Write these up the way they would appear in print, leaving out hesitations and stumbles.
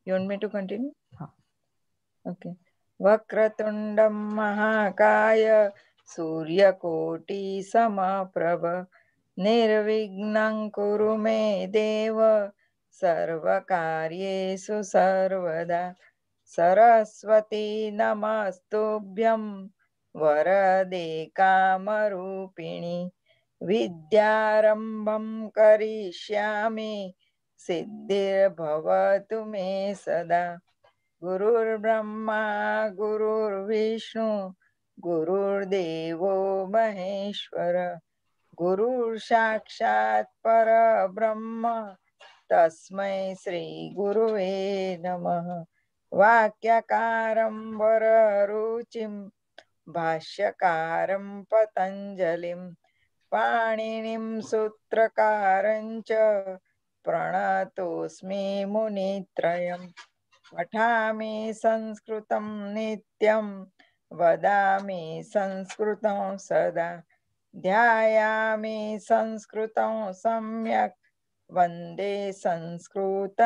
You want me to continue? हाँ. Okay. वक्रतुंडम महाकाय सूर्यकोटि समप्रभ निर्विघ्नं कुरु मे देव सर्वकार्येषु सर्वदा सरस्वती नमस्तुभ्यं वरदे कामरूपिणि विद्यारंभं करिष्यामि सिद्धिर्भवतु मे सदा गुरुर्ब्रह्मा गुरुर्विष्णु गुरुर्देवो महेश्वर गुरुर्साक्षात् परब्रह्म तस्मै श्री गुरुवे नमः वाक्यकारं वररुचिं भाष्यकारं पतञ्जलिं पाणिनिं सूत्रकारं च प्रणतोऽस्मि मुनित्रयम् पठामि संस्कृतं नित्यं वदामि संस्कृतं सदा ध्यायामि संस्कृतं सम्यक् वन्दे संस्कृतमातरम्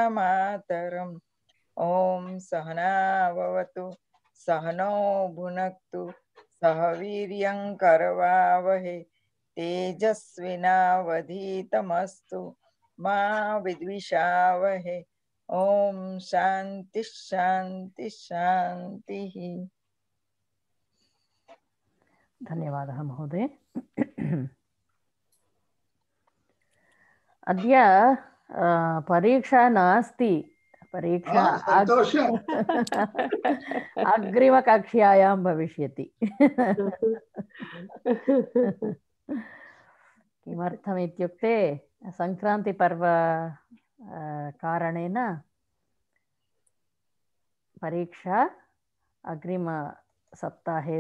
ॐ सहना भवतु सहनौ भुनक्तु सह वीर्यं करवावहै तेजस्विनावधीतमस्तु मा विद्विषावहै ओम शांति शांति शांति. धन्यवादः महोदय. अद्य परीक्षा नास्ति. परीक्षा अग्रिमकक्ष्यायां भविष्यति. किमर्थमित्युक्ते संक्रान्तिपर्व कारणेन परीक्षा अग्रिमसप्ताहे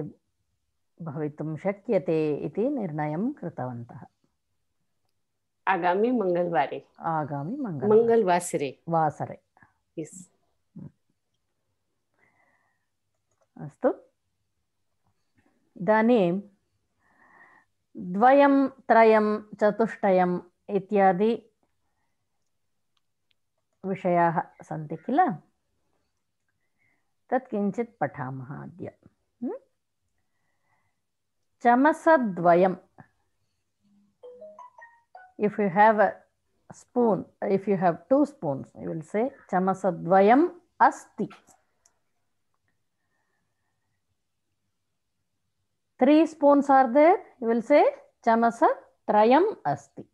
भवितुं शक्यते इति निर्णयं कृतवन्तः. आगामी मंगलवारे वासरे. Yes. अस्तु. इदानीं द्वयं त्रयं चतुष्टयम् इत्यादि विषयाः सन्ति किल. तत् किञ्चित् पठामः अद्य. चमसद्वयम्. If you have a spoon, if you have 2 spoons, you will say chamasadvayam asti. 3 spoons are there, you will say chamasatrayam asti.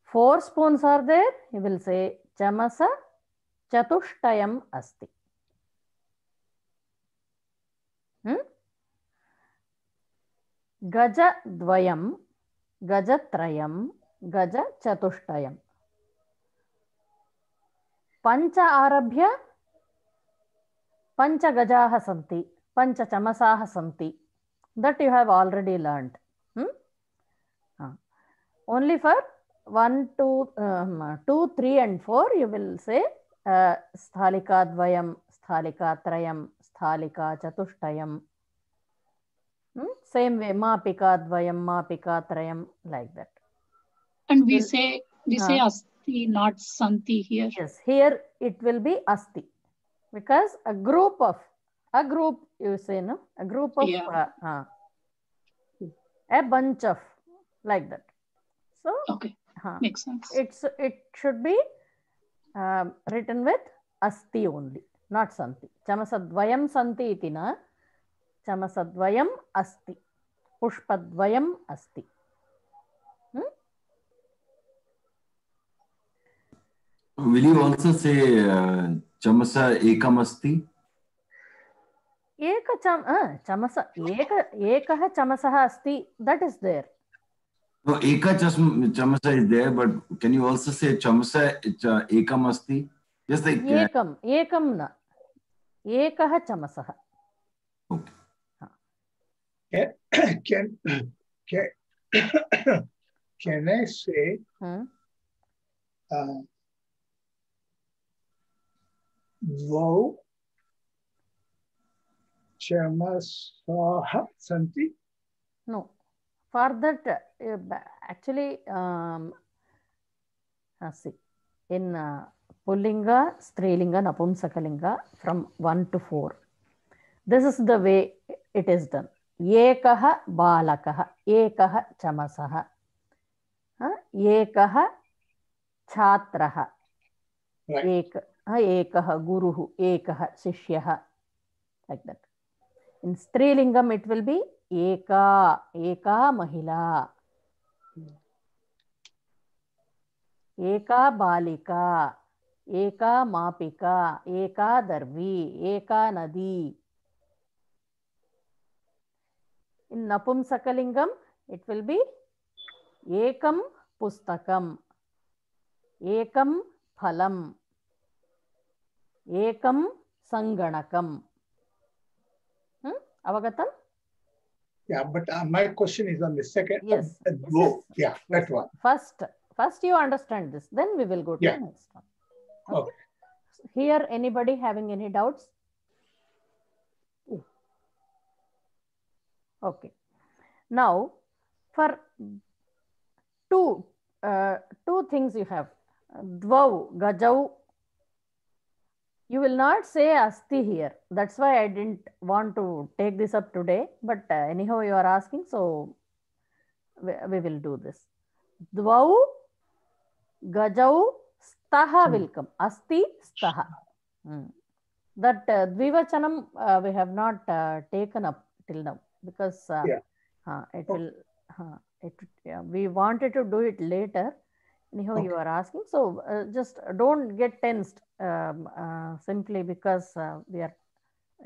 4 spoons are there, you will say chamasachatuштayam asti. गजद्वयं गजत्रयं गजचतुष्टयं. 5 आरभ्य 5 गजाः सन्ति, 5 चमसाः सन्ति. That you have already learned. Only for 1, 2, 3 and 4 you will say स्थालिकाद्वयं स्थालिकात्रयं स्थालिकाचतुष्टयं. Same way, mapikadvayam, mapikatrayam, like that. And we say asti, not santi here. Yes, here it will be asti, because a group you say, no, a group of a bunch of, like that. So okay, makes sense. It should be written with asti only, not santi. Chamasadvayam santi iti na. चमसद्वयम् अस्ति, पुष्पद्वयम् अस्ति. Will you also say chamasa ekam asti? एकः चमसः अस्ति, that is there. No, eka chamasa is there, but can you also say chamasa ekam asti? Just like ekam na, ekah chamasah. Okay. Can I say dvau chamasaha santi? No. For that, actually, see, in Pullinga, Strilinga, Napumsakalinga from 1 to 4. This is the way it is done. Ekaha balakaha, ekaha chamasaha, ekaha chhatraha, ekaha guruhu, ekaha shishyaha, like that. In Strilingam it will be eka mahila, eka balika, eka mapika, eka darvi, eka nadi. In Napumsakalingam, it will be ekam pustakam, ekam phalam, ekam sanganakam. Avagatam? Yeah, but my question is on the second. Yes. Yeah, that one. First you understand this, then we will go to the next one. Okay. Here, anybody having any doubts? Okay. Now, for two things you have. Dvau, gajau. You will not say asti here. That's why I didn't want to take this up today. But anyhow, you are asking, so we will do this. Dvau, gajau, staha will come. Asti, staha. That dvivachanam we have not taken up till now, because it will. We wanted to do it later. Anyhow, you are asking, so just don't get tensed simply because we are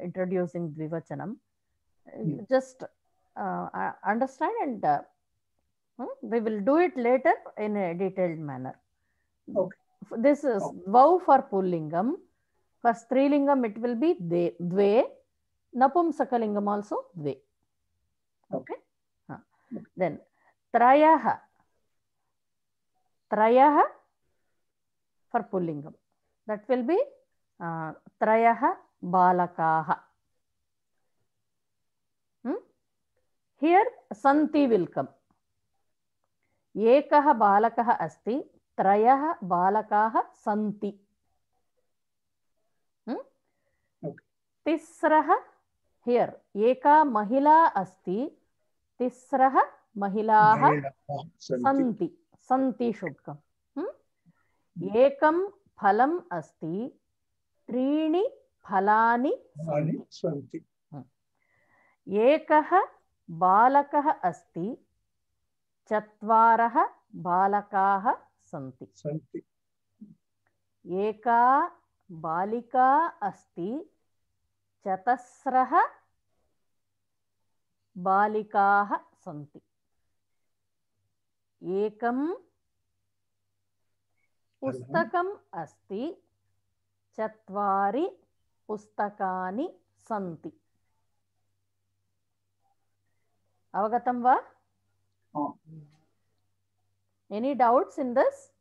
introducing dvivachanam. Just understand, and we will do it later in a detailed manner. Okay. This is dvau for pullingam. For strilingam, it will be dve. Napumsakalingam also dve. Okay. Then trayaha. Trayaha for pullingam. That will be trayaha balakaha. Here santi will come. Ekaha balakaha asti, trayaha balakaha santi. Tisraha, here eka mahila asti, tisraha mahilaha santi. Santi should come. Ekam phalam asti, त्रीणि फलानि सन्ति. एकः बालकः अस्ति, चत्वारः बालकाः सन्ति. एका बालिका अस्ति, चतस्रः बालिकाः सन्ति. एकं पुस्तकम् अस्ति, चत्वारि पुस्तकानि सन्ति. अवगतं वा? Any doubts in this?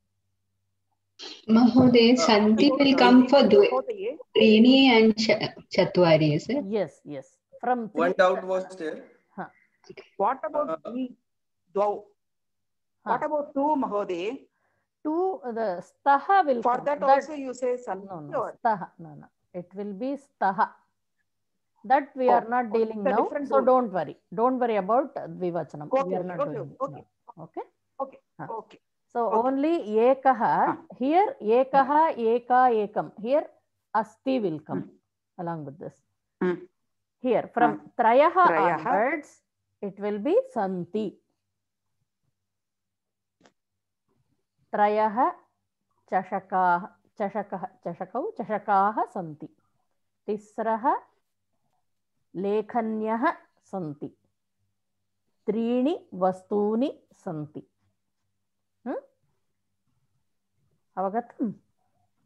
Mahoday, Santi will come for Trini and Chatwari, is it? Yes, yes. From one doubt was there. What about Dvau? What about two, Mahoday? Two, the staha will for come. that also you say Santi? No, staha. No. It will be staha. That we are not dealing now, so don't worry. Don't worry about dvivachanam. We are not doing it. Okay. So only ekaha. Here ekaha, eka, ekam. Here asti will come along with this. Here from trayaha onwards, it will be santi. Trayaha chashakaah, chashakaah santi. Tisraha लेखन्यः सन्ति. त्रीणि वस्तूनि सन्ति. अवगतम्?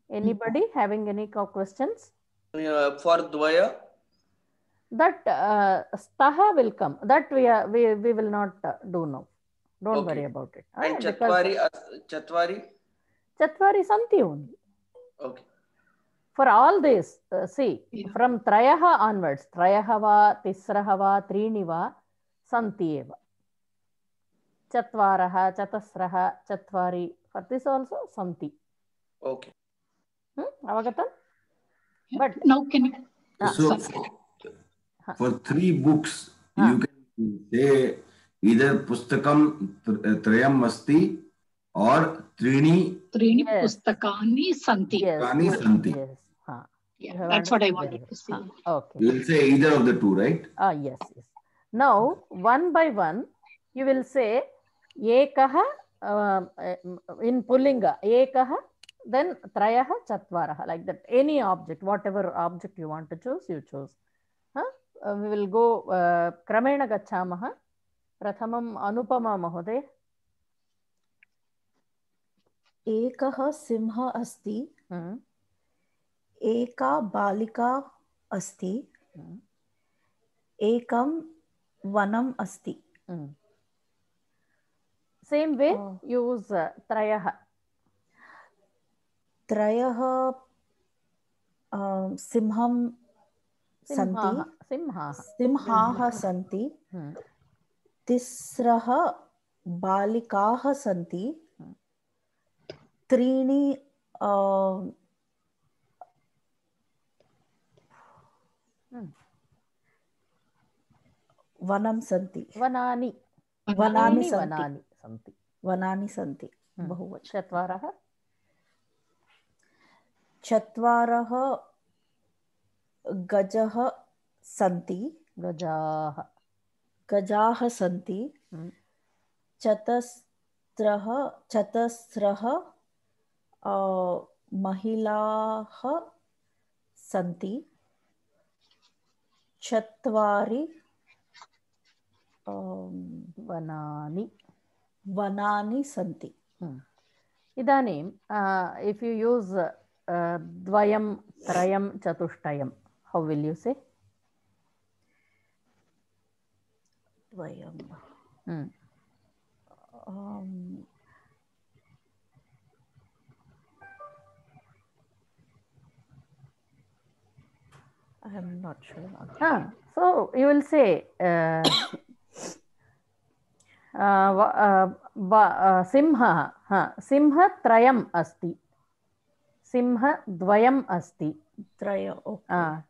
Anybody having any questions? For dvaya? That staha will come. That we will not do now. Don't worry about it. And chatwari? Chatwari santi only. Okay. For all this, see, from trayaha onwards, trayaha va, tisraha va, trini va, santi eva. Chatvaraha, chatasraha, chatvari, for this also santi. Okay. Avagatam? But Now can you? So for 3 books, you can say either pustakam trayam asti or trini pustakani santi. santi. Yes. Yeah, that's what I wanted to say. Okay. You will say either of the 2, right? Yes. Now, one by one, you will say ekah in pullinga, ekah, then trayah, chatvarah, like that. Any object, whatever object you want to choose, you choose. We will go kramena gachamah. Prathamam Anupama Mahoday. एकः सिंहः अस्ति, एका बालिका अस्ति, एकं वनम् अस्ति. Same way, use trayah. त्रयः सिंहं सन्ति, सिंहाः सन्ति, तिस्रः बालिकाः सन्ति, त्रीणि वनं सन्ति, वनानि सन्ति. बहुवचनं. चत्वारः चत्वारः गजः सन्ति, गजाः सन्ति, चतस्रः महिलाः सन्ति, चत्वारि वनानि सन्ति. इदानीं if you use dvayam, trayam, chatushthayam, how will you say? Dvayam. I am not sure. So you will say simha trayam asti, simha dvayam asti,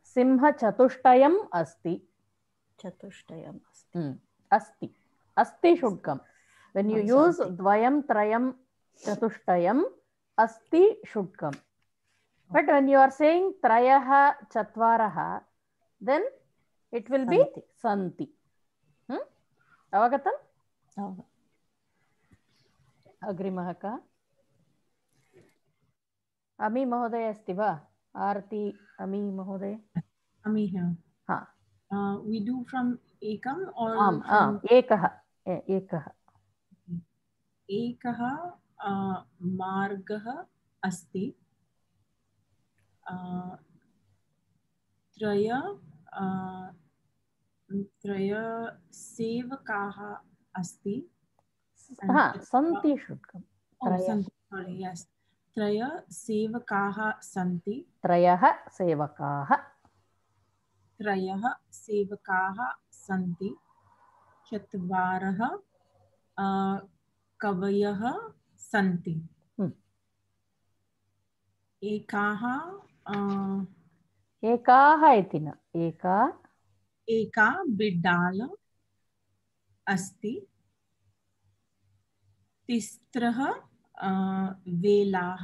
simha chatushtayam asti, asti should come. When you use dvayam, trayam, chatushtayam, asti should come. But when you are saying trayah, chatvaraha, then it will be santi. Avagatam? Agrimah ka? Ami Mahoday asti va? Arti Ami Mahoday? Ami here. We do from ekam or from ekah. Ekah margah asti. त्रय सेवकाः अस्ति. सन्ति should come. Sorry, yes. त्रय सेवकाः सन्ति. त्रयः सेवकाः सन्ति. चत्वारः कवयः सन्ति. एकाः इति न, एका बिड्डाल अस्ति. तिस्रः वेलाः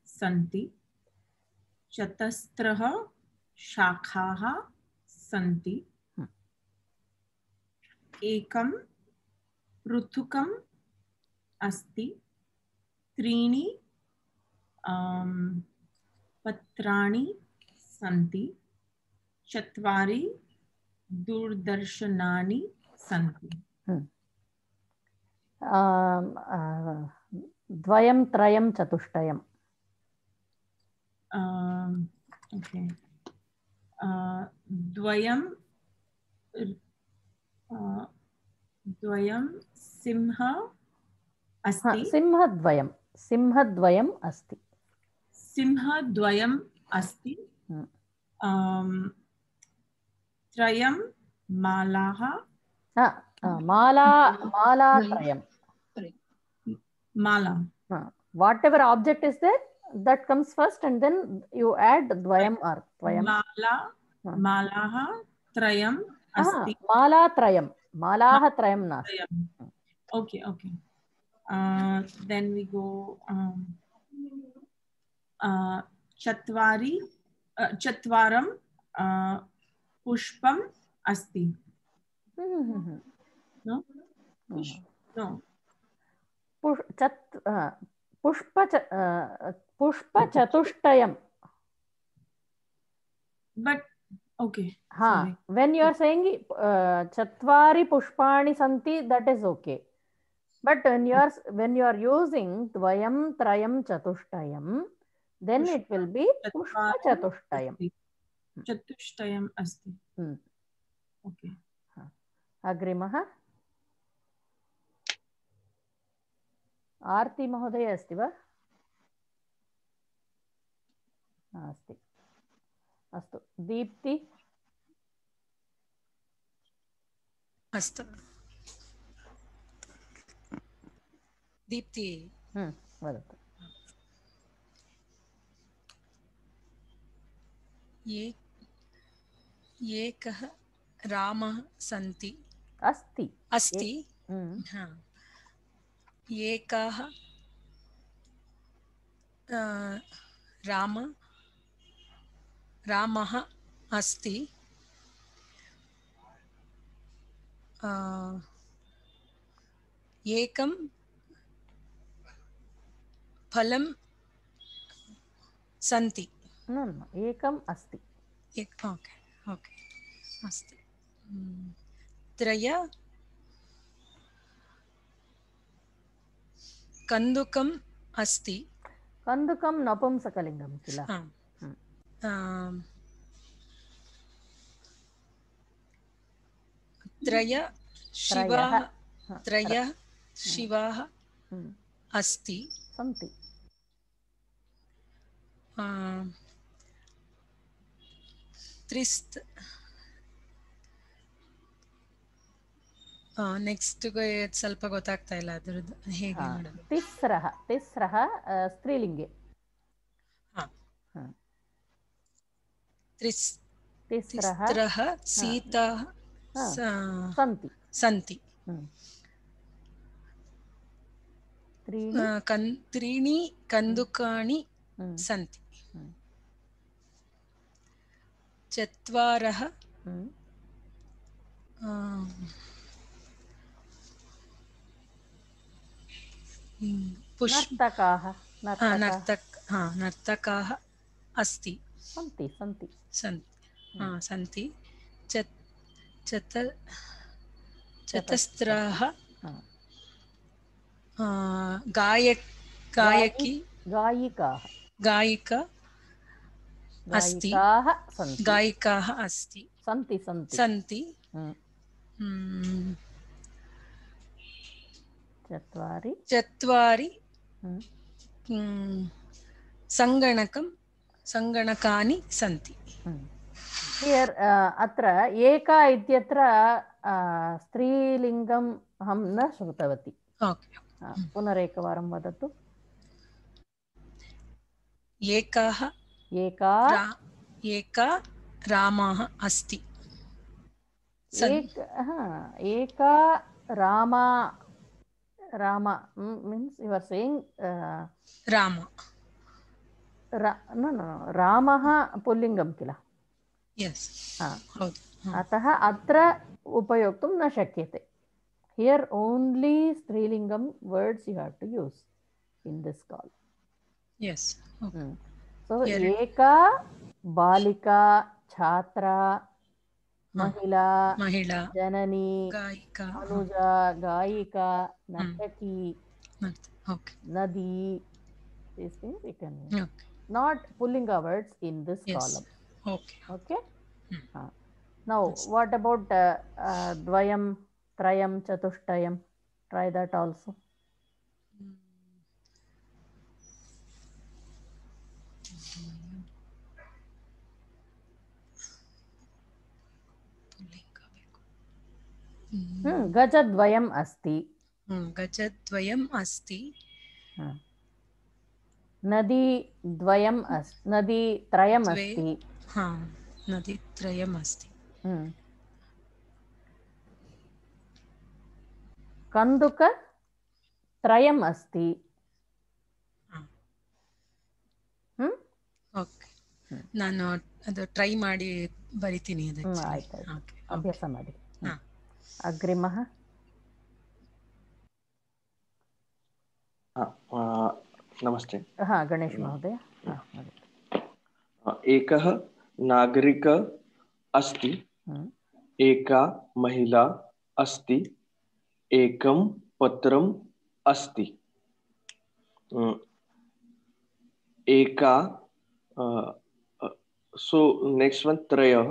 सन्ति. चतस्रः शाखाः सन्ति. एकं पृथुकम् अस्ति. त्रीणि पत्राणि सन्ति. चत्वारि दूरदर्शनानि सन्ति. द्वयं त्रयं चतुष्टयम्. ओके. द्वयं सिंह अस्ति. सिंहद्वयम् अस्ति. सिंहद्वयम् अस्ति. त्रयं मालाः. मालात्रयम्. Mala. Whatever object is there, that comes first and then you add dvayam or tvayam. Mala, malaha trayam asti. Mala trayam. Malaha trayam nasti. Okay, okay. Then we go chatvaram pushpam asti. No? No. Pushpa chatushtayam. But okay. When you are saying chatvari pushpani santi, that is okay. But when you are using dvayam trayam chatushtayam, then it will be pushpa chatushtayam. Chatushtayam asti. Okay. Agrimaha. आरती महोदय अस्ति वा? अस्ति. अस्तु. दीप्ति. अस्तु. दीप्ति. वदतु. एकः रामः सन्ति. अस्ति. अस्ति. एकः रामः अस्ति. एकं फलं सन्ति. एकम् अस्ति. ओके ओके अस्ति. त्रय कन्दुकम् अस्ति. कन्दुकं नपुंसकलिङ्गं किल? त्रयः शिवाः अस्ति. सन्ति. ನೆಕ್ಸ್ಟ್ ಸ್ವಲ್ಪ ಗೊತ್ತಾಗ್ತಾ ಇಲ್ಲ ಅದರದ್ದು ಹೇಗೆ ಮಾಡೋದು. ತಿಸ್ರಃ ಸ್ತ್ರೀಲಿಂಗೆ. तिस्रः सीताः सन्ति. त्रीणि कन्दुकानि सन्ति. चत्वारः नर्तकाः अस्ति. सन्ति. चतस्रः गायिकाः अस्ति. सन्ति. चत्वारि सङ्गणकानि सन्ति. Here अत्र एका इत्यत्र स्त्रीलिङ्गम् अहं न श्रुतवती. पुनरेकवारं वदतु. एका रामः अस्ति. एका Rama means you are saying Rama. No, रामः पुल्लिङ्गं किल? Yes. अतः अत्र उपयोक्तुं न शक्यते. Here only स्त्रीलिङ्गं words you have to use in this call. Yes. Okay. So एका बालिका, छात्रा, महिला, जननी, अनुजा, गायिका, नर्तकी, नदी. These things we can not pullinga words in this column. Okay. Now what about dvayam, trayam, chatushtayam? Try that also. गजद्वयम् अस्ति. नदी द्वयम् अस्ति, नदी त्रयम् द्वे अस्ति। हा नदी त्रयम् अस्ति। कंदुक त्रयम् अस्ति। ಓಕೆ, ನಾನು ಅದು ಟ್ರೈ ಮಾಡಿ ಬರಿತೀನಿ ಅದಕ್ಕೆ. ಆಯ್ತು, ಅಭ್ಯಾಸ ಮಾಡಿ. ಅಗ್ರಿಮಃ. नमस्ते. हाँ, गणेश महोदय. एकः नागरिक अस्ति, एका महिला अस्ति, एकं पत्रम् अस्ति, एका सो नेक्स्ट वन त्रयः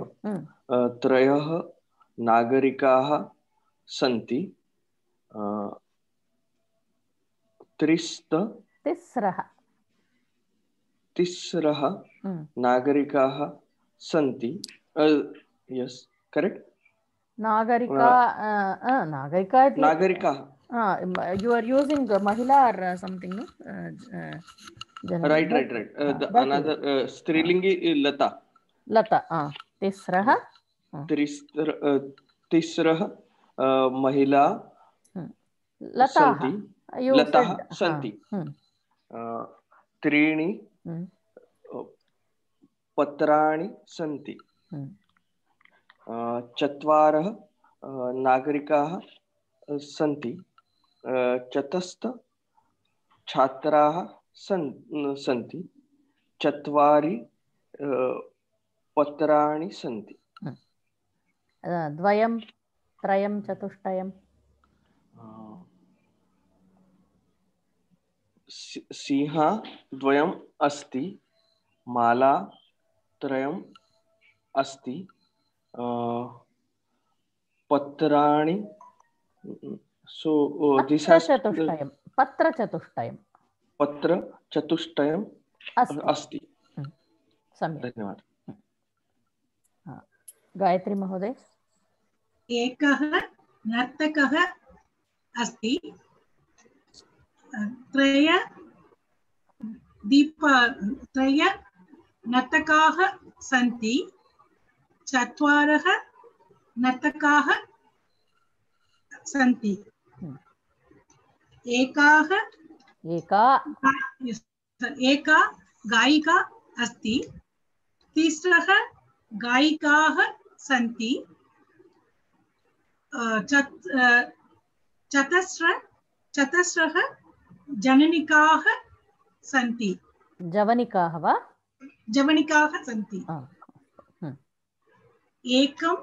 त्रयः नागरिकाः सन्ति, तिस्रः नागरिकाः सन्ति. Yes correct. नागरिका you are using mahila or something, no? Right. Another strilingi lata. तिस्रः महिला सन्ति, लताः सन्ति, त्रीणि पत्राणि सन्ति, चत्वारः नागरिकाः सन्ति, चतुष्ट छात्राः सन्ति, चत्वारि पत्राणि सन्ति. द्वयं त्रयं चतुष्टयं. सिंहः द्वयम् अस्ति, माला त्रयम् अस्ति, पत्राणि पत्रचतुष्टयम् अस्ति. धन्यवादः. गायत्री महोदय. एकः नर्तकः अस्ति, त्रय नर्तकाः सन्ति, चत्वारः नर्तकाः सन्ति, एका गायिका अस्ति, तिस्रः गायिकाः सन्ति, चतस्रः जननिकाः सन्ति. जवनिकाः वा? जवनिकाः सन्ति. एकं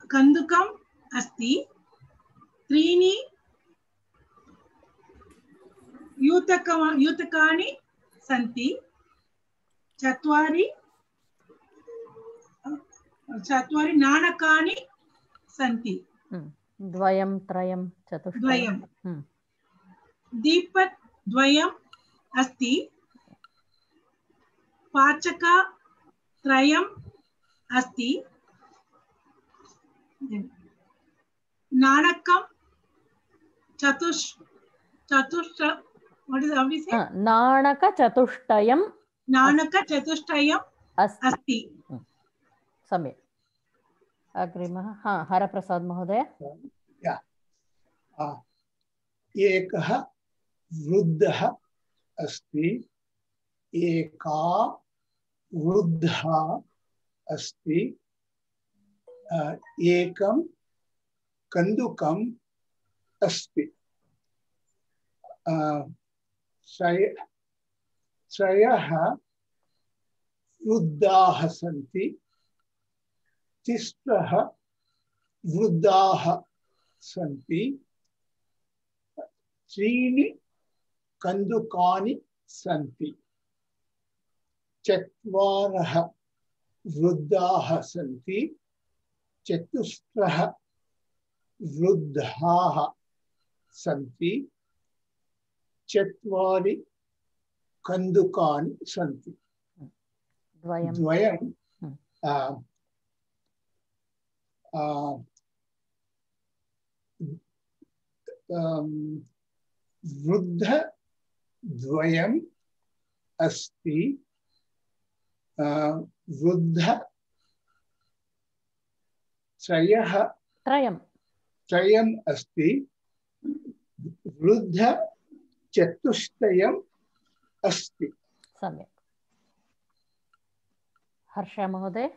कन्दुकम् अस्ति, त्रीणि युतकानि सन्ति, चत्वारि नाणकानि सन्ति. द्वयं त्रयं चतुष्टयं. दीपद्वयम् अस्ति, पाचकत्रयम् अस्ति, नाणकं नाणकचतुष्टयम् अस्ति. सम्यक्. अग्रिमः. हाँ, हरप्रसाद महोदय. एकः वृद्धः अस्ति, एका वृद्धा अस्ति, एकं कन्दुकम् अस्ति, त्रयः वृद्धाः सन्ति, तिस्रः वृद्धाः सन्ति, त्रीणि कन्दुकानि सन्ति, चत्वारः वृद्धाः सन्ति, चतुस्रः वृद्धाः सन्ति, चत्वारि कन्दुकानि सन्ति. द्वयं वृद्धद्वयम् अस्ति, वृद्ध त्रयम् अस्ति, वृद्ध चतुष्टयम् अस्ति. सम्यक्. हर्ष महोदय.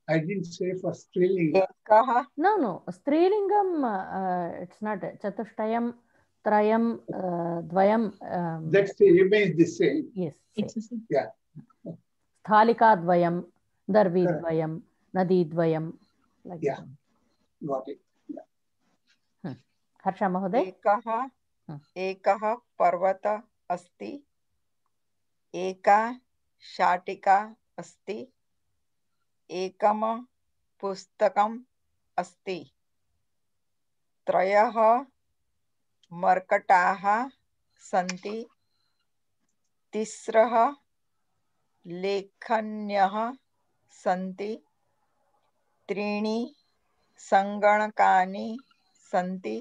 I didn't say for strilinga. No. Strilingam, it's not. Chatushtayam, Trayam, Dvayam. That remains the same. Yes. Same. Yeah. Sthalika Dvayam, Darvi Dvayam, Nadi Dvayam. Like yeah. Got it. Yeah. Harsha Mahoday. एकः पर्वत अस्ति, एका शाटिका अस्ति, एकम पुस्तकम् अस्ति, त्रयः मर्कटाः सन्ति, तिस्रः लेखन्यः सन्ति, त्रीणि सङ्गणकानि सन्ति,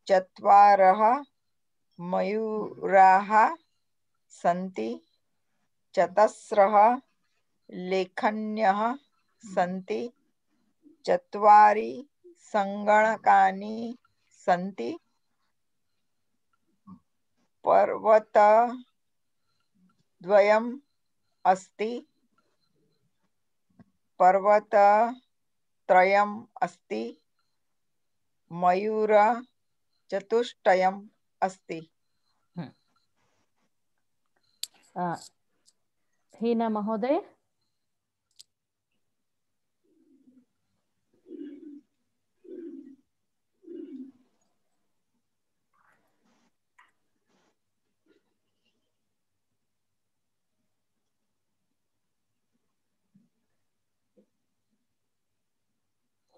चत्वारः मयूराः सन्ति, चतस्रः लेखन्यः सन्ति, चत्वारि सङ्गणकानि सन्ति, पर्वतद्वयम् अस्ति, पर्वतत्रयम् अस्ति, मयूर चतुष्टयम् अस्ति. हीना महोदय.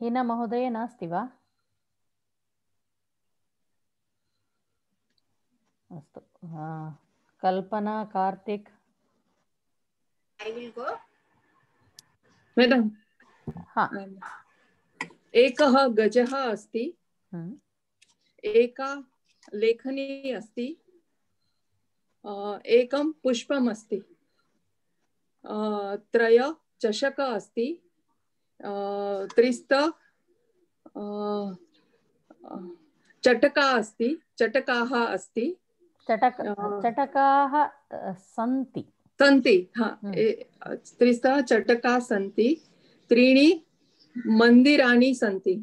हीना महोदय नास्ति वा? अस्तु. Kalpana, Kartik. I will go. Madam. हाँ. एकः गजः अस्ति, एका लेखनी अस्ति, एकं पुष्पम् अस्ति, त्रय चषक अस्ति, त्रिस्त चटका अस्ति, चटकाः अस्ति, चटकाः सन्ति. हाँ. त्रिस्तः चटकाः सन्ति, त्रीणि मन्दिराणि सन्ति,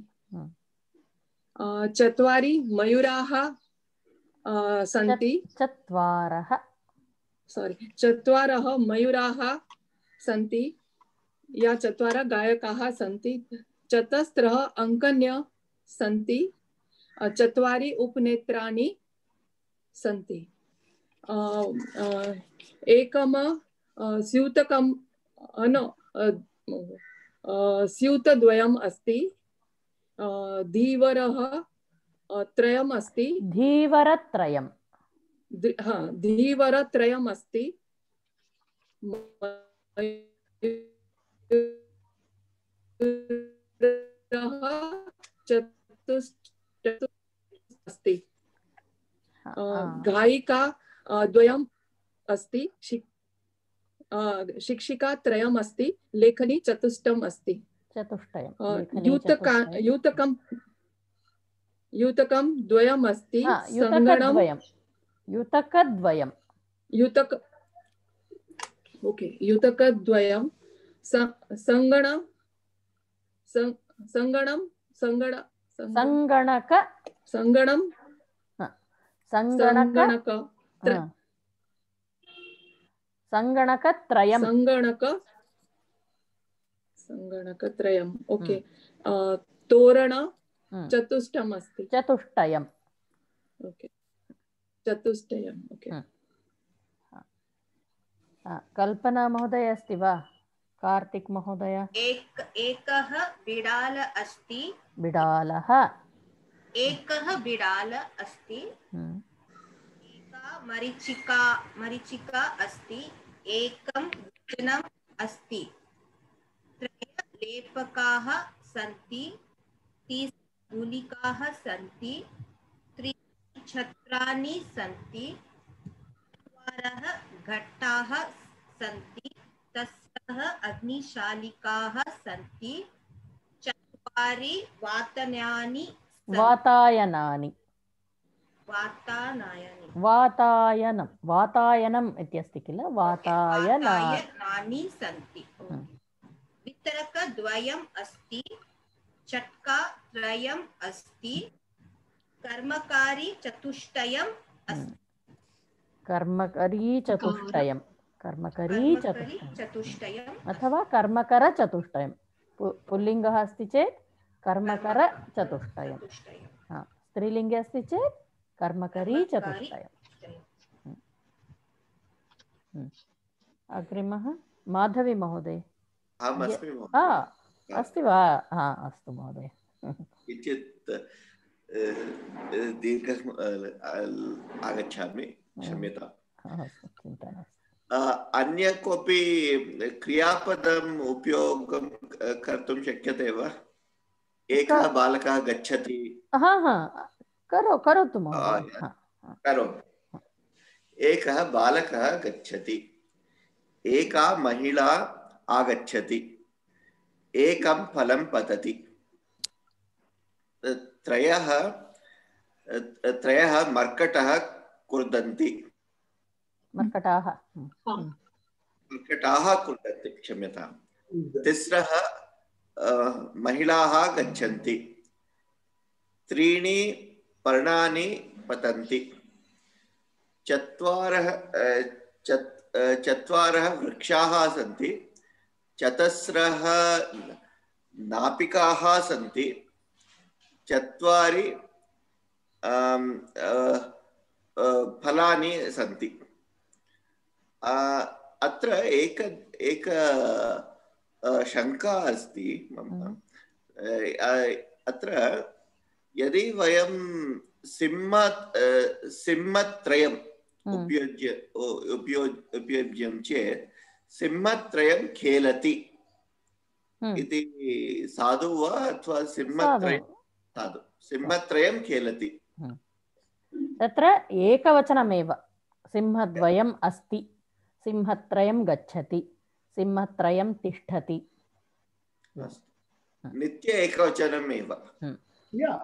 चत्वारि मयूराः सन्ति, चत्वारः मयूराः सन्ति, या चत्वारः गायकाः सन्ति, चतस्रः अङ्कन्य सन्ति, चत्वारि उपनेत्राणि सन्ति, एकम स्यूतकं स्यूतद्वयम् अस्ति, धीवरः त्रयम् अस्ति, धीवरत्रयम्. हाँ, धीवरत्रयम् अस्ति, अस्ति, गायिका द्वयम् अस्ति, शिक्षिका त्रयम् अस्ति, लेखनी चतुष्टयम् अस्ति. युतकं द्वयम् अस्ति, युतकद्वयं, संगणकत्रयम्. ओके. तोरण चतुष्टयम् अस्ति. ओके. चतुष्टयम्. ओके. कल्पना महोदय अस्ति वा? कार्तिक महोदय. एकः बिडाल अस्ति. बिडालः. एकः बिडाल अस्ति. एका मरीचिका अस्ति. एकं व्यञ्जनम् अस्ति. त्रय लेपकाः सन्ति. गुलिकाः सन्ति. त्रीणि छत्राणि सन्ति. घट्टाः सन्ति, तस्रः अग्निशालिकाः सन्ति, 4 वातायनानि वातायनम् इत्यस्ति किल, वातायनानि सन्ति। वितरकद्वयम् अस्ति, चटकात्रयम् अस्ति, कर्मकारी चतुष्टयम् अस्ति। कर्मकरी चतुष्टयम् अथवा कर्मकर चतुष्टयम्। पुल्लिङ्गः अस्ति चेत् कर्मकर चतुष्टयम्, स्त्रीलिङ्गे अस्ति चेत् कर्मकरी चतुष्टयम्। अग्रिमः माधवी महोदय। अस्ति वा? अस्तु महोदय। किञ्चित् दीर्घम् आगच्छामि, क्षम्यताम्। चिन्ता नास्ति। अन्य कोऽपि क्रियापदम् उपयोगं कर्तुं शक्यते वा? एकः बालकः गच्छति। करोतु महोदय। करोमि। एकः बालकः गच्छति, एका महिला आगच्छति, एकं फलं पतति, त्रयः मर्कटाः कुर्दन्ति। मर्कटाः कुर्दन्ति, क्षम्यताम्। तिस्रः महिलाः गच्छन्ति, 3 पर्णानि पतन्ति, 4 वृक्षाः सन्ति, 4 नापिकाः सन्ति, 4 फलानि सन्ति। अत्र एक शङ्का अस्ति मम। अत्र यदि वयं सिंहत्रयम् उपयोज्यं चेत् सिंहत्रयं खेलति इति साधु वा अथवा सिंहत्रयं खेलति? तत्र एकवचनमेव। सिंहद्वयम् अस्ति, सिंहत्रयं गच्छति, सिंहत्रयं तिष्ठति। नित्य एकवचनमेव। Yeah,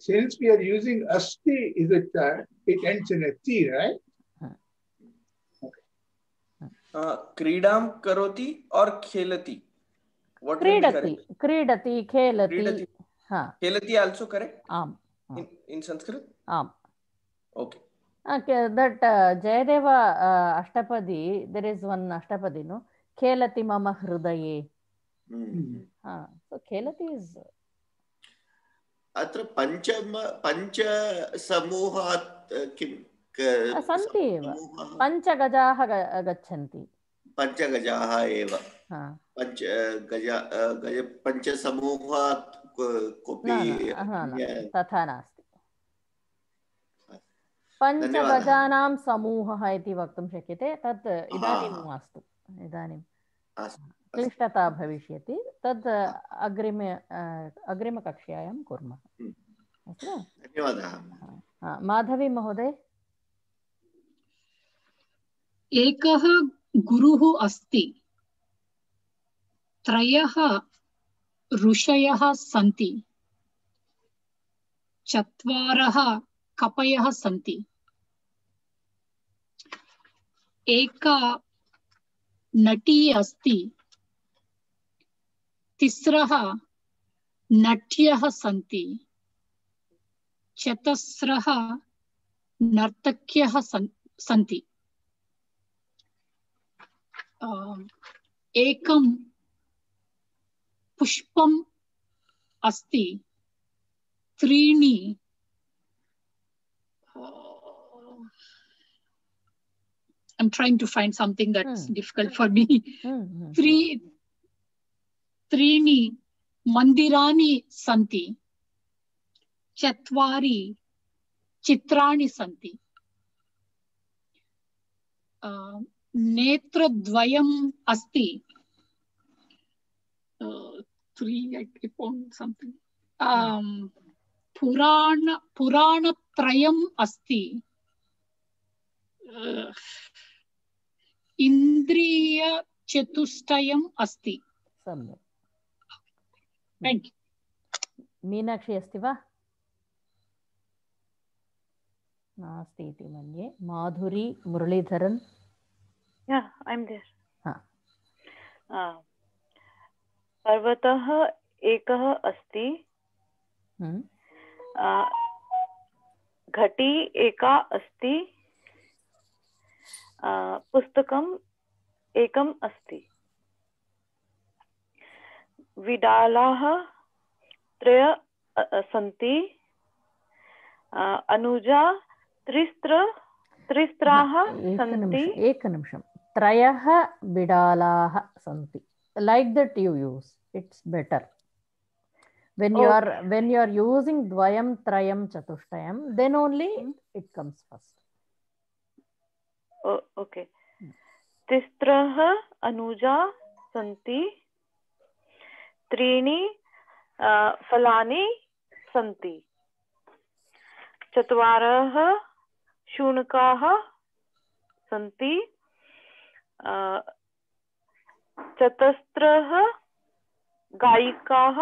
since we are using asti, it ends in a t, right? क्रीडां करोति और खेलति। क्रीडति, खेलति। खेलति also correct? आम्। In Sanskrit? आम्। Okay. That Jayadeva Ashtapadi, there is one Ashtapadi, no? Khelati mama hrudaye. So Khelati is... अत्र पंच समूहात् किं सन्ति एव। 5 गजाः गच्छन्ति। 5 गजाः एव। 5 समूहात् कोऽपि तथा नास्ति। 5 गजानां समूहः इति वक्तुं शक्यते। तत् इदानीं मास्तु। इदानीं क्लिष्टता भविष्यति। तद् अग्रिमकक्ष्यायां कुर्मः। धन्यवादः। माधवी महोदय। एकः गुरुः अस्ति, 3 ऋषयः सन्ति, 4 कपयः सन्ति, एका नटी अस्ति, 3 नट्यः सन्ति, 4 नर्तक्यः सन्ति, एकं पुष्पम् अस्ति, 3 I'm trying to find something that's difficult for me. 3 मंदिराणि सन्ति, 4 चित्राणि सन्ति, नेत्रद्वयम् अस्ति, 3 I found something. पुराणत्रयम् अस्ति, इन्द्रियचतुष्टयम् अस्ति। सम्यक्। Thank you. मीनाक्षी अस्ति वा? नास्ति इति मन्ये। माधुरी, मुरलीधरन्? Yeah, I'm there. हा। पर्वतः एकः अस्ति। घटी एका अस्ति। पुस्तकम् एकम् अस्ति। विडालाः त्रय सन्ति। अनुजा त्रिस्त्राः सन्ति। एकनिमिषं। त्रयः बिडालाः सन्ति. Like that you use. It's better. When you are using dvayam, trayam, chatushtayam, then only it comes first. Oh, okay. तिस्त्रः Anuja सन्ति। त्रीणि फलानि सन्ति। चत्वारः शुनकाः सन्ति। चतस्रः गायिकाः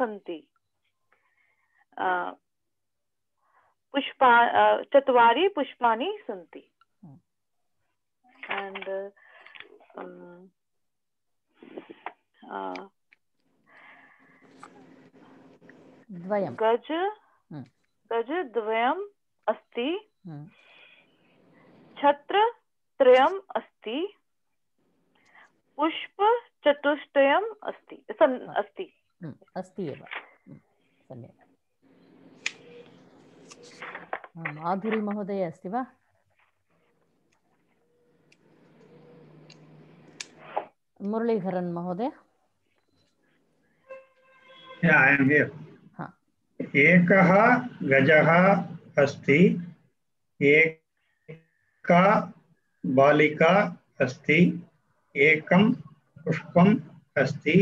सन्ति। चत्वारि पुष्पाणि सन्ति। And द्वयं गज द्वयम् अस्ति। छत्र त्रयम् अस्ति। पुष्प चतुष्टयम् अस्ति अस्ति एव। सम्यक्। माधुरी महोदय अस्ति वा? मुरलीधरन् महोदय? Yeah, I am here. एकः गजः अस्ति। एका बालिका अस्ति। एकं पुष्पम् अस्ति।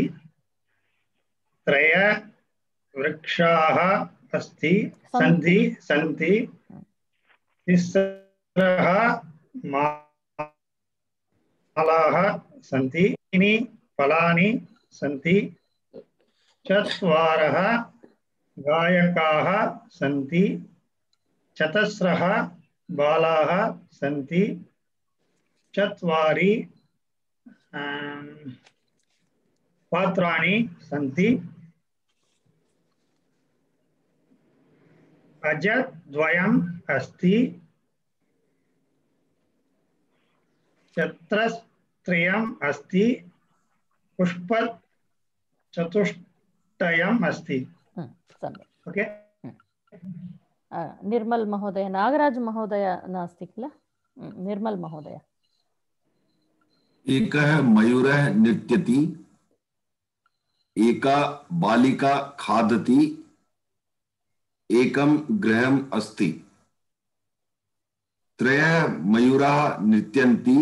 त्रय वृक्षाः सन्ति। तिस्रः मालाः सन्ति। त्रीणि फलानि सन्ति। चत्वारः गायकाः सन्ति। चतस्रः बालाः सन्ति। चत्वारि पात्राणि सन्ति। अजद्वयम् अस्ति। छत्रत्रयम् अस्ति। पुष्पचतुष्टयम् अस्ति। सम्यक्। ओके। निर्मल महोदय, नागराज महोदय नास्ति किल? निर्मल महोदय। एकः मयूरः नृत्यति। एका बालिका खादति। एकं गृहम् अस्ति। त्रयः मयूराः नृत्यन्ति।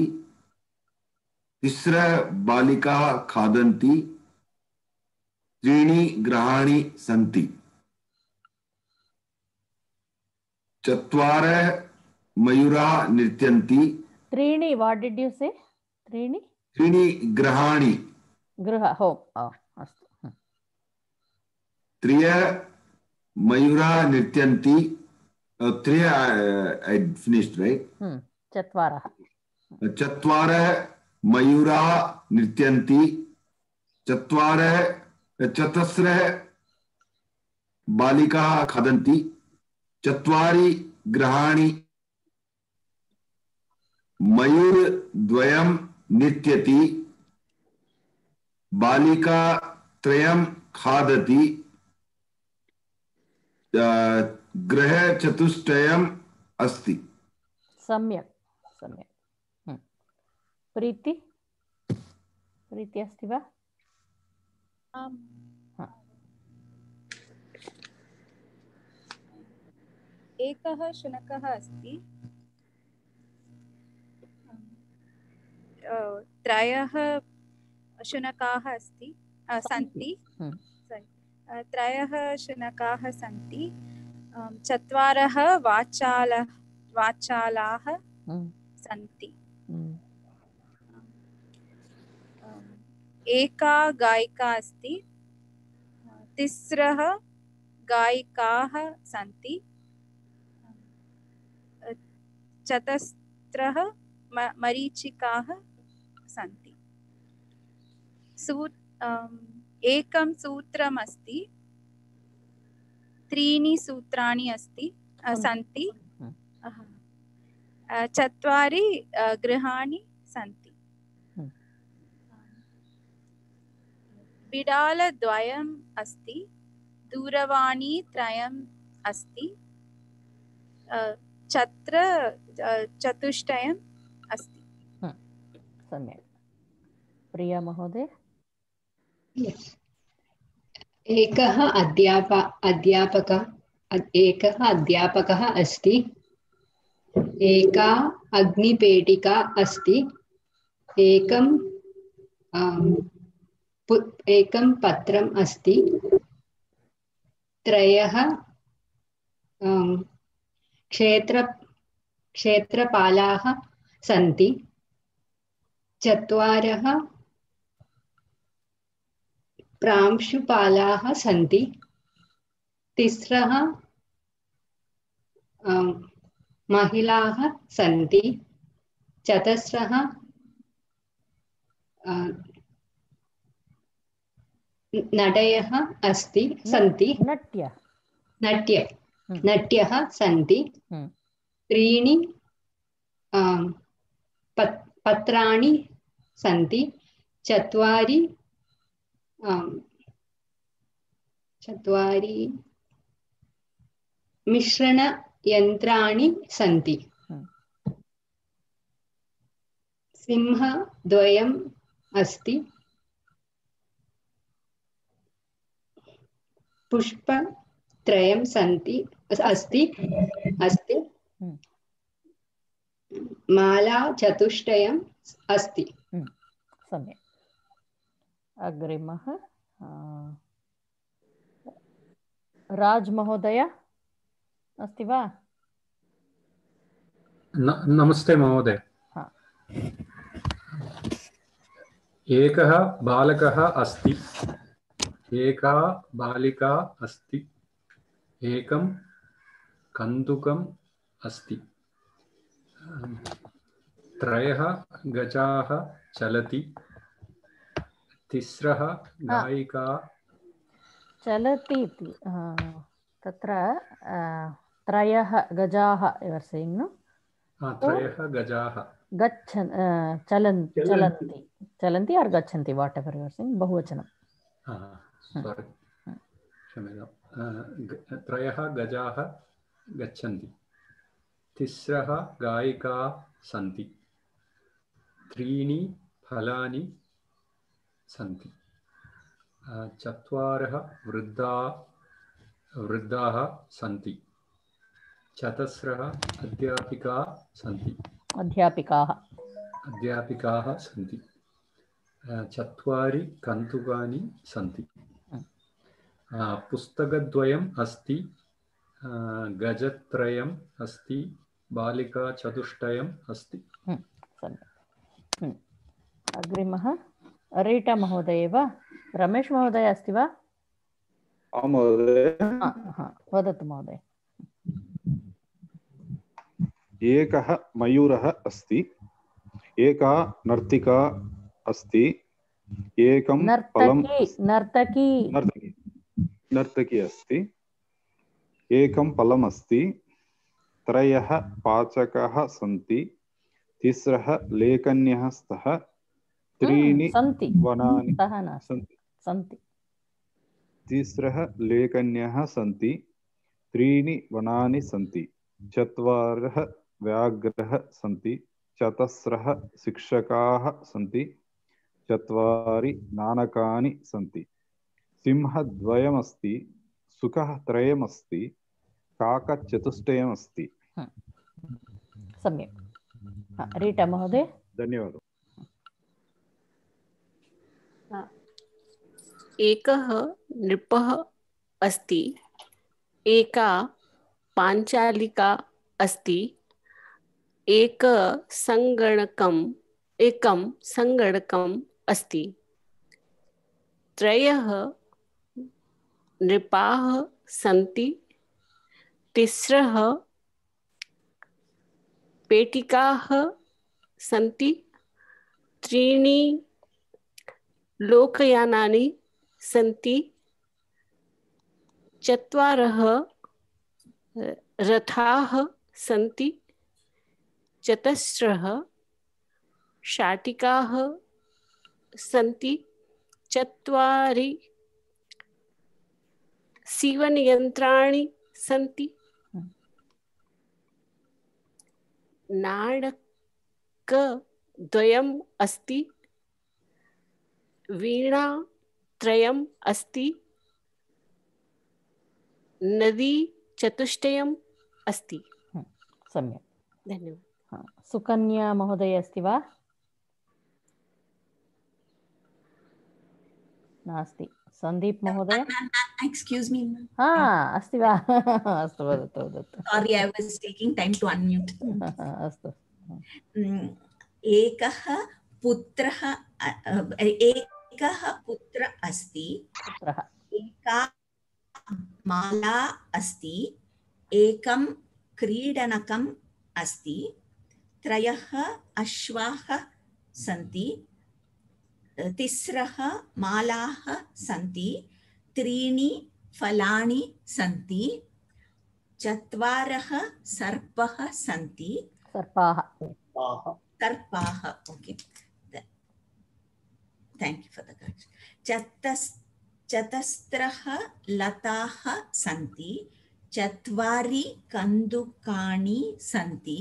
तिस्रः बालिकाः खादन्ति। त्रीणि गृहाणि सन्ति। चत्वारः मयूराः नृत्यन्ति। त्रीणि, what did you say? त्रीणि गृहाणि। गृह अस्तु। त्रयः मयूराः नृत्यन्ति। त्रयः I finished, right? चत्वारः मयूराः नृत्यन्ति। चतस्रः बालिकाः खादन्ति। चत्वारि गृहाणि। मयूरद्वयं नृत्यति। बालिका त्रयं खादति। गृहचतुष्टयम् अस्ति। सम्यक्। प्रीति अस्ति वा? एकः शुनकः अस्ति। त्रयः शुनकाः सन्ति। त्रयः शुनकाः सन्ति। चत्वारः वाचालाः सन्ति। एका गायिका अस्ति, तिस्रः गायिकाः सन्ति, चतस्रः मरीचिकाः सन्ति। एकं सूत्रम् अस्ति, त्रीणि सूत्राणि सन्ति, चत्वारि गृहाणि सन्ति। बिडालद्वयम् अस्ति, दूरवाणी त्रयम् अस्ति, छत्र चतुष्टयम् अस्ति। सम्यक्। प्रिया महोदय। एकः अध्यापकः अस्ति, एका अग्निपेटिका अस्ति, एकं पत्रम् अस्ति, त्रयः क्षेत्रपालाः सन्ति, चत्वारः प्रांशुपालाः सन्ति, तिस्रः महिलाः सन्ति, चतस्रः नटयः सन्ति, नट्यः सन्ति, त्रीणि पत्राणि सन्ति, चत्वारि मिश्रणयन्त्राणि सन्ति, सिंहद्वयम् अस्ति, पुष्पत्रयं अस्ति, माला चतुष्टयम् अस्ति। सम्यक्। अग्रिमः राज महोदय अस्ति वा? नमस्ते महोदय। एकः बालकः अस्ति, एका बालिका अस्ति, एकं कन्दुकम् अस्ति, त्रयः गजाः चलति, तिस्रः गायिका चलति। तत्र त्रयः गजाः you are saying, no? त्रयः गजाः चलन्ति or गच्छन्ति, whatever you are saying, बहुवचनं। sorry, क्षम्यतां। त्रयः गजाः गच्छन्ति, तिस्रः गायिका सन्ति, त्रीणि फलानि सन्ति, चत्वारः वृद्धाः सन्ति, चतस्रः अध्यापिकाः सन्ति, चत्वारि कन्दुकानि सन्ति, पुस्तकद्वयम् अस्ति, गजत्रयम् अस्ति, बालिका चतुष्टयम् अस्ति। अग्रिमः रीटा महोदय वा? रमेश महोदय अस्ति वा? वदतु महोदय। एकः मयूरः अस्ति, एका नर्तिका अस्ति, एकं नर्तकी अस्ति, एकं फलम् अस्ति, त्रयः पाचकाः सन्ति, तिस्रः लेखन्यः स्तः, त्रीणि वनानि सन्ति, तिस्रः लेखन्यः सन्ति, त्रीणि वनानि सन्ति, चत्वारः व्याघ्रः सन्ति, चतस्रः शिक्षकाः सन्ति, चत्वारि नाणकानि सन्ति, सिंहद्वयमस्ति, सुखः त्रयमस्ति, काकचतुष्टयमस्ति। सम्यक्। रीटा महोदय। धन्यवादः। एकः नृपः अस्ति, एका पाञ्चालिका अस्ति, एकं सङ्गणकम् अस्ति। त्रयः नृपाः सन्ति। तिस्रः पेटिकाः सन्ति। त्रीणि लोकयानानि सन्ति। चत्वारः रथाः सन्ति। चतस्रः शाटिकाः सन्ति। चत्वारि सीवनयन्त्राणि सन्ति। नाणकद्वयम् अस्ति। वीणा त्रयम् अस्ति। नदी चतुष्टयम् अस्ति। सम्यक्, धन्यवादः। सुकन्या महोदय अस्ति वा? नास्ति। सन्दीप महोदय? Excuse me. अस्ति वा? अस्तु, वदतु वदतु। Sorry, I was taking time to unmute. अस्तु। एकः पुत्र अस्ति। एका माला अस्ति। एकं क्रीडनकम् अस्ति। त्रयः अश्वाः सन्ति। तिस्रः मालाः सन्ति। त्रीणि फलानि सन्ति। चत्वारः सर्पाः सन्ति। Okay, thank you for the correction. चतस्रः लताः सन्ति। चत्वारि कन्दुकानि सन्ति।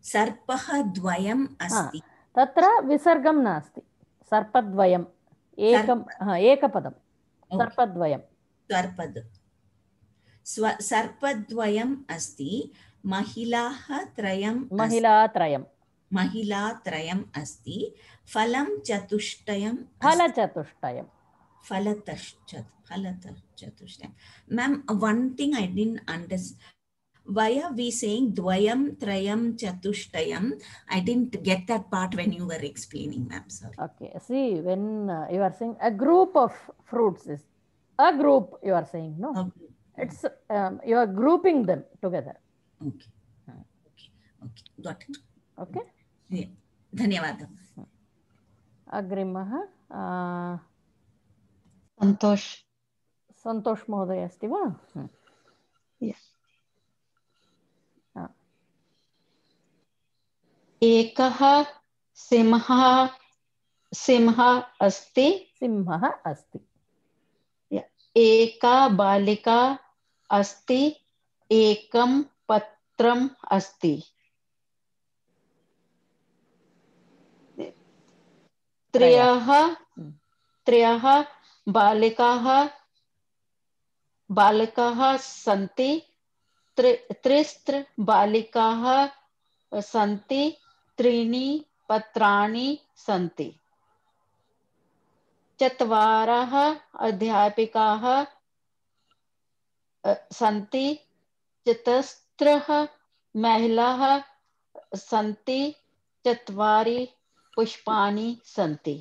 सर्पः द्वयम् अस्ति। तत्र विसर्गं नास्ति। सर्पद्वयम् एकपदं। सर्पद्वयम् अस्ति। महिलात्रयम् अस्ति। फलं चतुष्टयम्। Ma'am, one thing I didn't understand. Why are we saying dvayam, trayam, chatushtayam? I didn't get that part when you were explaining, ma'am. Sorry. Okay. See, when you are saying a group of fruits is a group, you are saying, no? Okay. It's you are grouping them together. Okay. Got it. Okay. Yeah. Dhanyawad. Agrimah. Santosh Mohoday asti va? Yes. एकः सिंहः अस्ति। एका बालिका अस्ति। एकं पत्रम् अस्ति। त्रयः बालिकाः सन्ति। त्रिस्र बालिकाः सन्ति। त्रीणि पत्राणि सन्ति। चत्वारः अध्यापिकाः सन्ति। चतस्रः महिलाः सन्ति। चत्वारि पुष्पाणि सन्ति।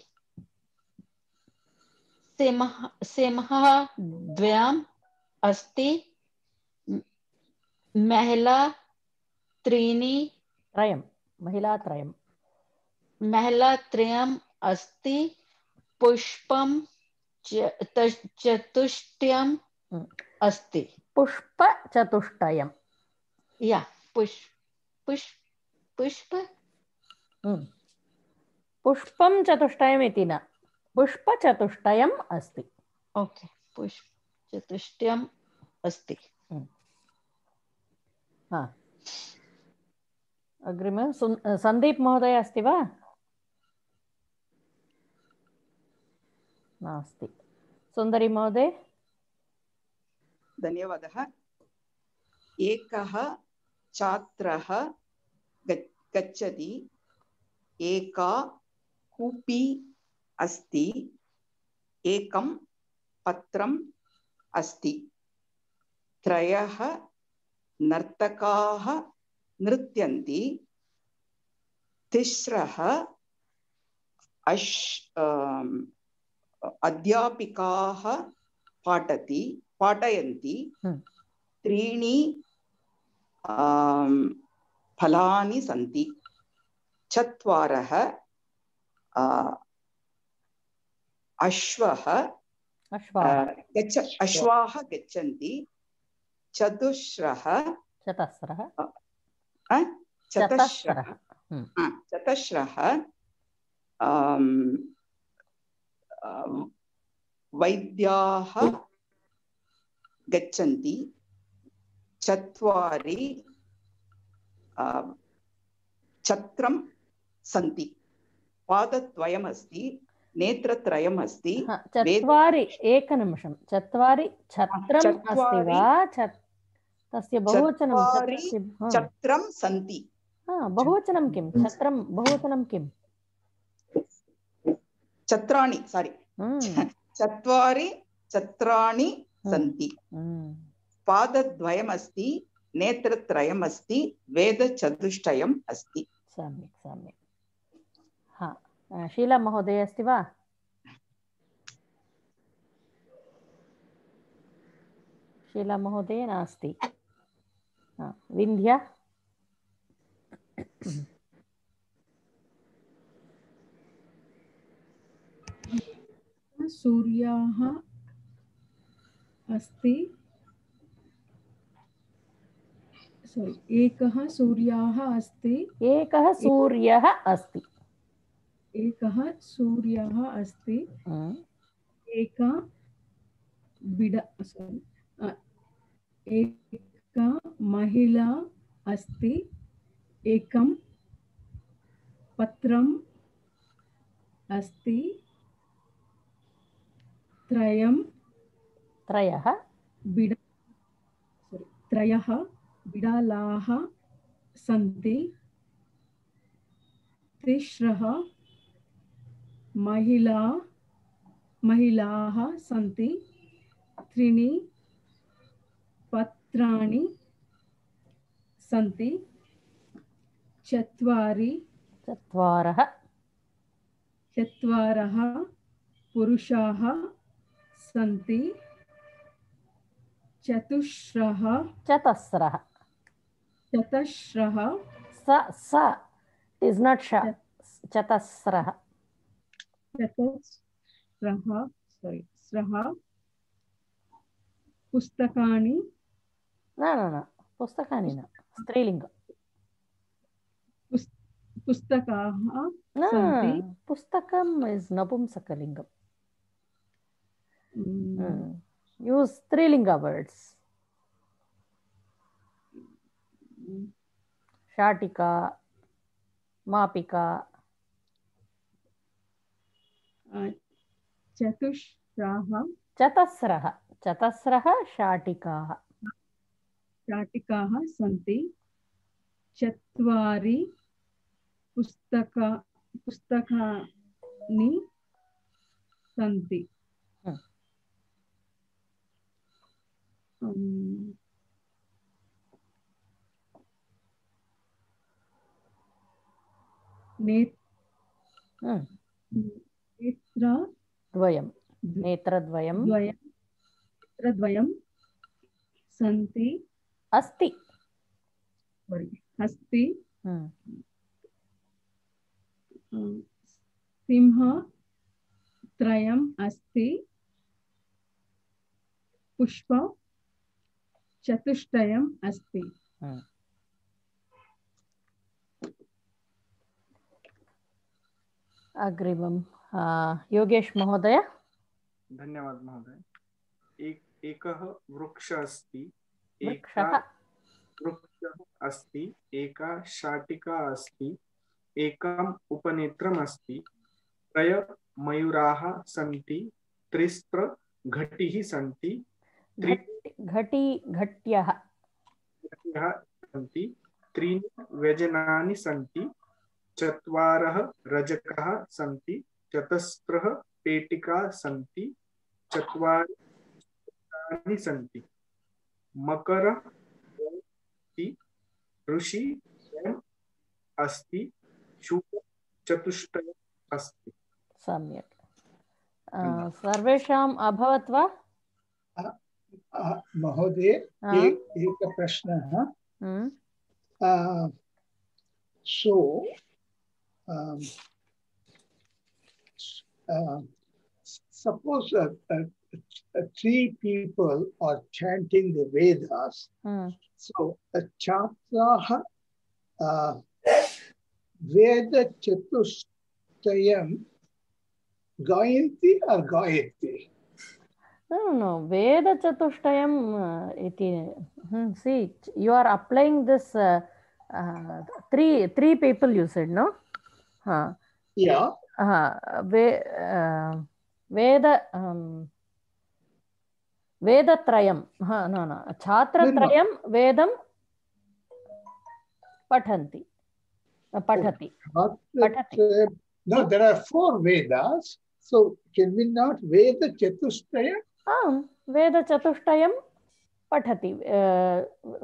सिंहः द्वयम् अस्ति। महिला त्रयम् अस्ति। पुष्पं चतुष्टयम् अस्ति। पुष्पचतुष्टयम्। पुष्पं चतुष्टयम् इति न, पुष्पचतुष्टयम् अस्ति। ओके, पुष्पचतुष्टयम् अस्ति। अग्रिम सन्दीप महोदय अस्ति वा? नास्ति। सुन्दरी महोदय? धन्यवादः। एकः छात्रः गच्छति। एका कूपी अस्ति। एकं पत्रम् अस्ति। त्रयः नर्तकाः नृत्यन्ति तिस्रः अध्यापिकाः पाठयन्ति त्रीणि फलानि सन्ति चत्वारः अश्वाः गच्छन्ति चतस्रः वैद्याः गच्छन्ति चत्वारि छत्रं सन्ति पादद्वयमस्ति नेत्रत्रयमस्ति चत्वारि एकनिमिषं चत्वारि छत्रम् अस्ति वा तस्य बहुवचनं छत्रं सन्ति बहुवचनं किं छत्रं बहुवचनं किं छत्राणि चत्वारि छत्राणि सन्ति पादद्वयमस्ति नेत्रत्रयमस्ति वेदचतुष्टयम् अस्ति सम्यक् सम्यक् शीला महोदय अस्ति वा शीला महोदय नास्ति विन्ध्या सूर्याः अस्ति एकः सूर्यः अस्ति एकः सूर्यः अस्ति एकः सूर्यः अस्ति एका एका महिला अस्ति एकं पत्रम् अस्ति त्रयः बिडालाः सन्ति तिस्रः महिलाः सन्ति त्रीणि पत्राणि सन्ति चत्वारः पुरुषाः सन्ति चतस्रः स is not sha चतस्रः पुस्तकानि न पुस्तकानि न स्त्रीलिंग पुस्तकाः सन्ति पुस्तकम is नपुंसकलिंगम use स्त्रीलिंग words शाटिका मापिका चतस्रः शाटिकाः सन्ति चत्वारि पुस्तकानि सन्ति नेत्रद्वयं सन्ति अस्ति सिंहत्रयम् अस्ति पुष्पचतुष्टयम् अस्ति अग्रिमं योगेश महोदय धन्यवाद महोदय एकः वृक्षः अस्ति एका शाटिका अस्ति एकम् उपनेत्रम् अस्ति त्रय मयूराः सन्ति त्रिस्त्र घटिः सन्ति घट्यः सन्ति त्रीणि व्यजनानि सन्ति चत्वारः रजकाः सन्ति चतस्रः पेटिकाः सन्ति चत्वारि सन्ति मकरः ऋषि अस्ति शूलचतुष्टयम् अस्ति सम्यक् सर्वेषाम् अभवत् वा महोदय एकः प्रश्नः so suppose three people are chanting the Vedas. So Chatraha Veda Chatushtayam Gayanti or Gayatri? No. Veda Chatushtayam iti. See, you are applying this three people you said, no? Yeah. Veda Vedatrayam. No. Chatratrayam Vedam Pathanti. Patati. No, there are 4 Vedas. So can we not Veda Chatushtayam? Veda Chatushtayam Patati.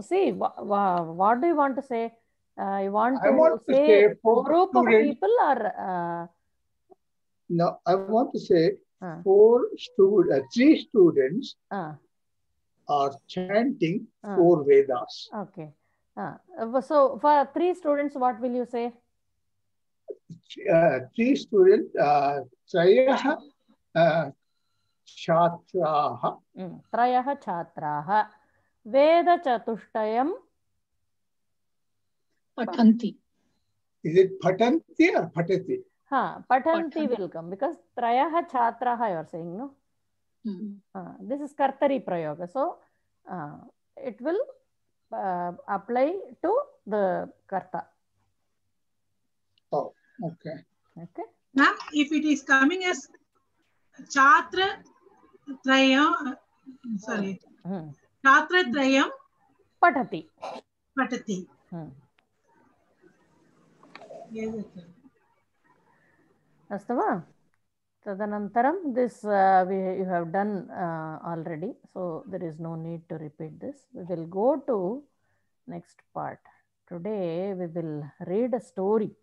See, what do you want to say? You want to say a group of people or? No, I want to say 3 students are chanting 4 Vedas. Okay. So for 3 students, what will you say? 3 students, Trayah Chatraha. Trayah Chatraha. Veda Chatushtayam Pathanti. Is it Patanti or Patati? Patanti will come because Trayah Chatraha you are saying, no? This is Kartari Prayoga. So it will apply to the Karta. Oh, okay. Okay. Ma'am, if it is coming as Chatra Trayam, sorry, Chatra Trayam Patati. Astu va? Tadanantaram, this you have done already, so there is no need to repeat this. We will go to next part. Today we will read a story.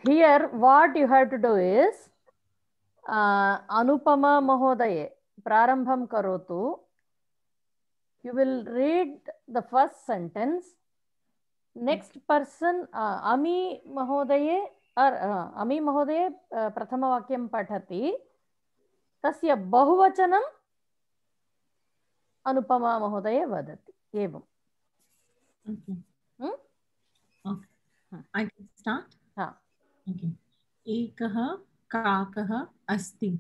Here what you have to do is Anupama Mahodaye Prarambham Karotu. You will read the first sentence. Next person Ami Mahodaye or Ami Mahodaye Prathama Vakyam Pathati. Tasya Bahuvachanam Anupama Mahodaye Vadati. Evam. Okay. I can start? Okay. Ekah kakah asti.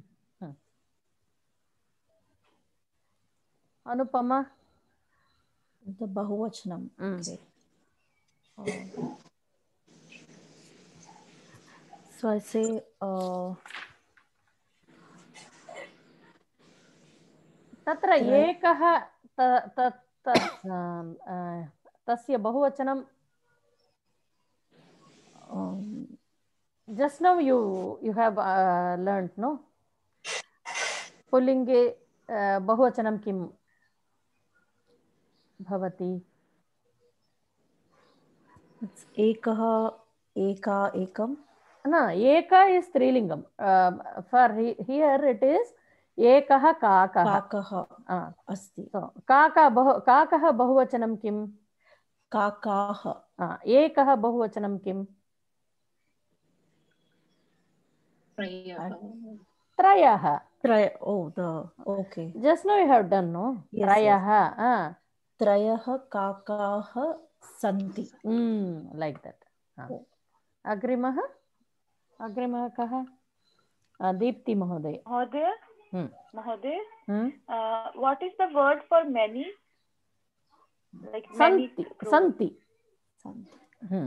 Anupama. The Bahuvachanam. Okay. So I say Tatra ekah tasya bahuvachanam. Just now you have learnt, no? Pullinge bahuvachanam kim bhavati? It's ekah, eka, ekam. No, eka is strilingam. For here it is ekah kakah. Kakah asti. So kakah bahuvachanam kim? Kakah. Ekah bahuvachanam kim? Trayah. Oh, okay. Just now you have done, no? Yes, Trayah. Trayah kakah santi. Like that. Agrimaha kaha? Deepti Mahoday. Mahoday, what is the word for many? Like many. Santi.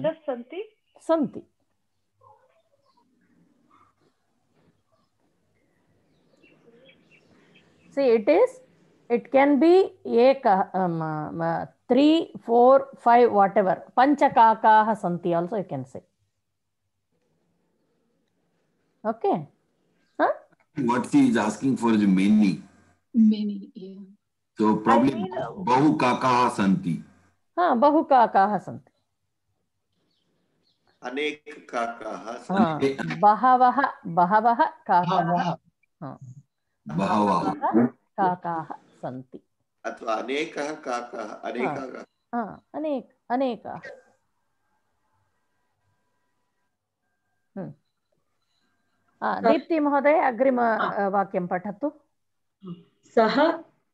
Just santi? Santi. See, it can be eka, 3, 4, 5, whatever. Panchakakaha santi also you can say. Okay. What she is asking for is many. Many, yeah. So probably बहु काकाः सन्ति. हाँ, बहु काकाः सन्ति. अनेक काकाः सन्ति. बहवः काकाः. बहवः काकाः सन्ति. अथवा अनेकः काकाः, अनेकाः. अनेकाः. दीप्ति महोदय अग्रिम वाक्यं पठतु. सः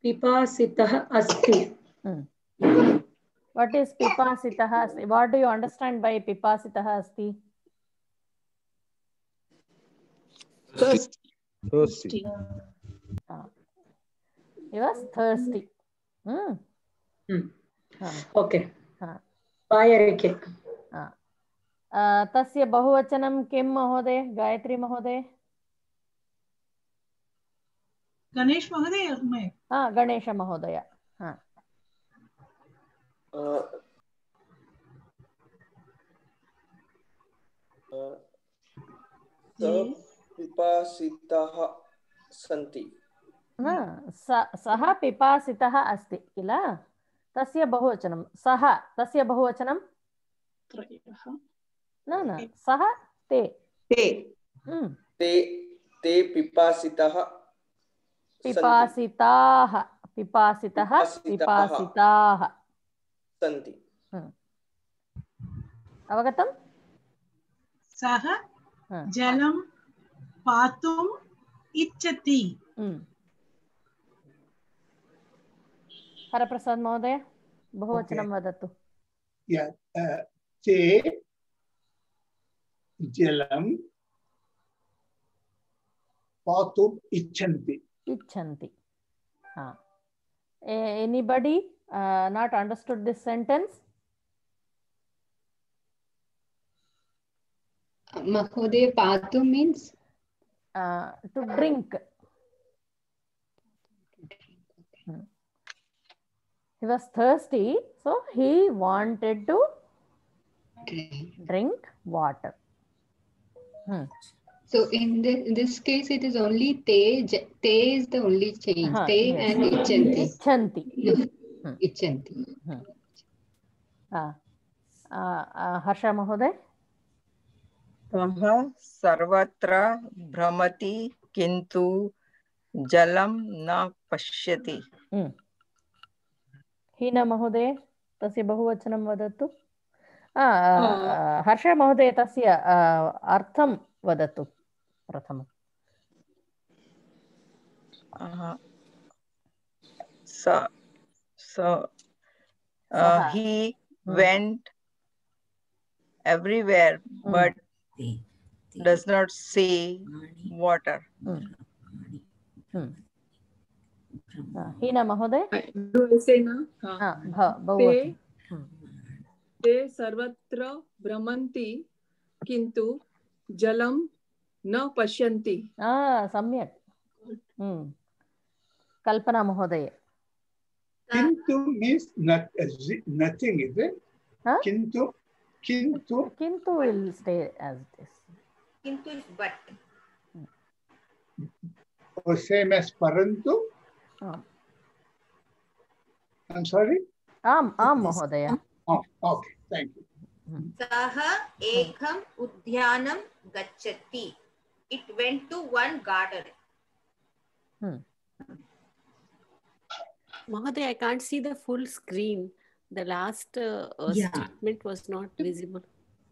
पिपासितः अस्ति. What is पिपासितः अस्ति? What do you understand by पिपासितः अस्ति? Thirsty. He was thirsty. Okay. पायरेके. तस्य बहुवचनं किं महोदय? गायत्री महोदय. गणेश महोदय. गणेश महोदय. पिपासिताः सन्ति. सः पिपासितः अस्ति किल? तस्य बहुवचनं सः. तस्य बहुवचनं न सः ते. ते पिपासिताः सन्ति. अवगतम्? सः जलं पातुम् इच्छति. हरप्रसाद महोदय बहुवचनं वदतु. ते जलं पातुम् इच्छन्ति. Anybody not understood this sentence? Mahodaya, patu means to drink. He was thirsty, so he wanted to drink water. So in this case, it is only te. Te is the only change. Te and ichanti. Ichanti. Harsha Mahoday. सः सर्वत्र भ्रमति किन्तु जलं न पश्यति. हीना महोदय तस्य बहुवचनं वदतु. हर्ष महोदय तस्य अर्थं वदतु प्रथमम्. He went everywhere but does not say water. हीना महोदय. ते सर्वत्र भ्रमन्ति किन्तु जलं न पश्यन्ति. सम्यक्. कल्पना महोदय. किन्तु means nothing, is it? Kintu will stay as this. Kintu is but. Or same as parantu? I'm sorry? Am Mahodaya. Oh, okay, thank you. Saha ekam udyanam gacchati. It went to one garden. Mahoday, I can't see the full screen. The last statement was not visible.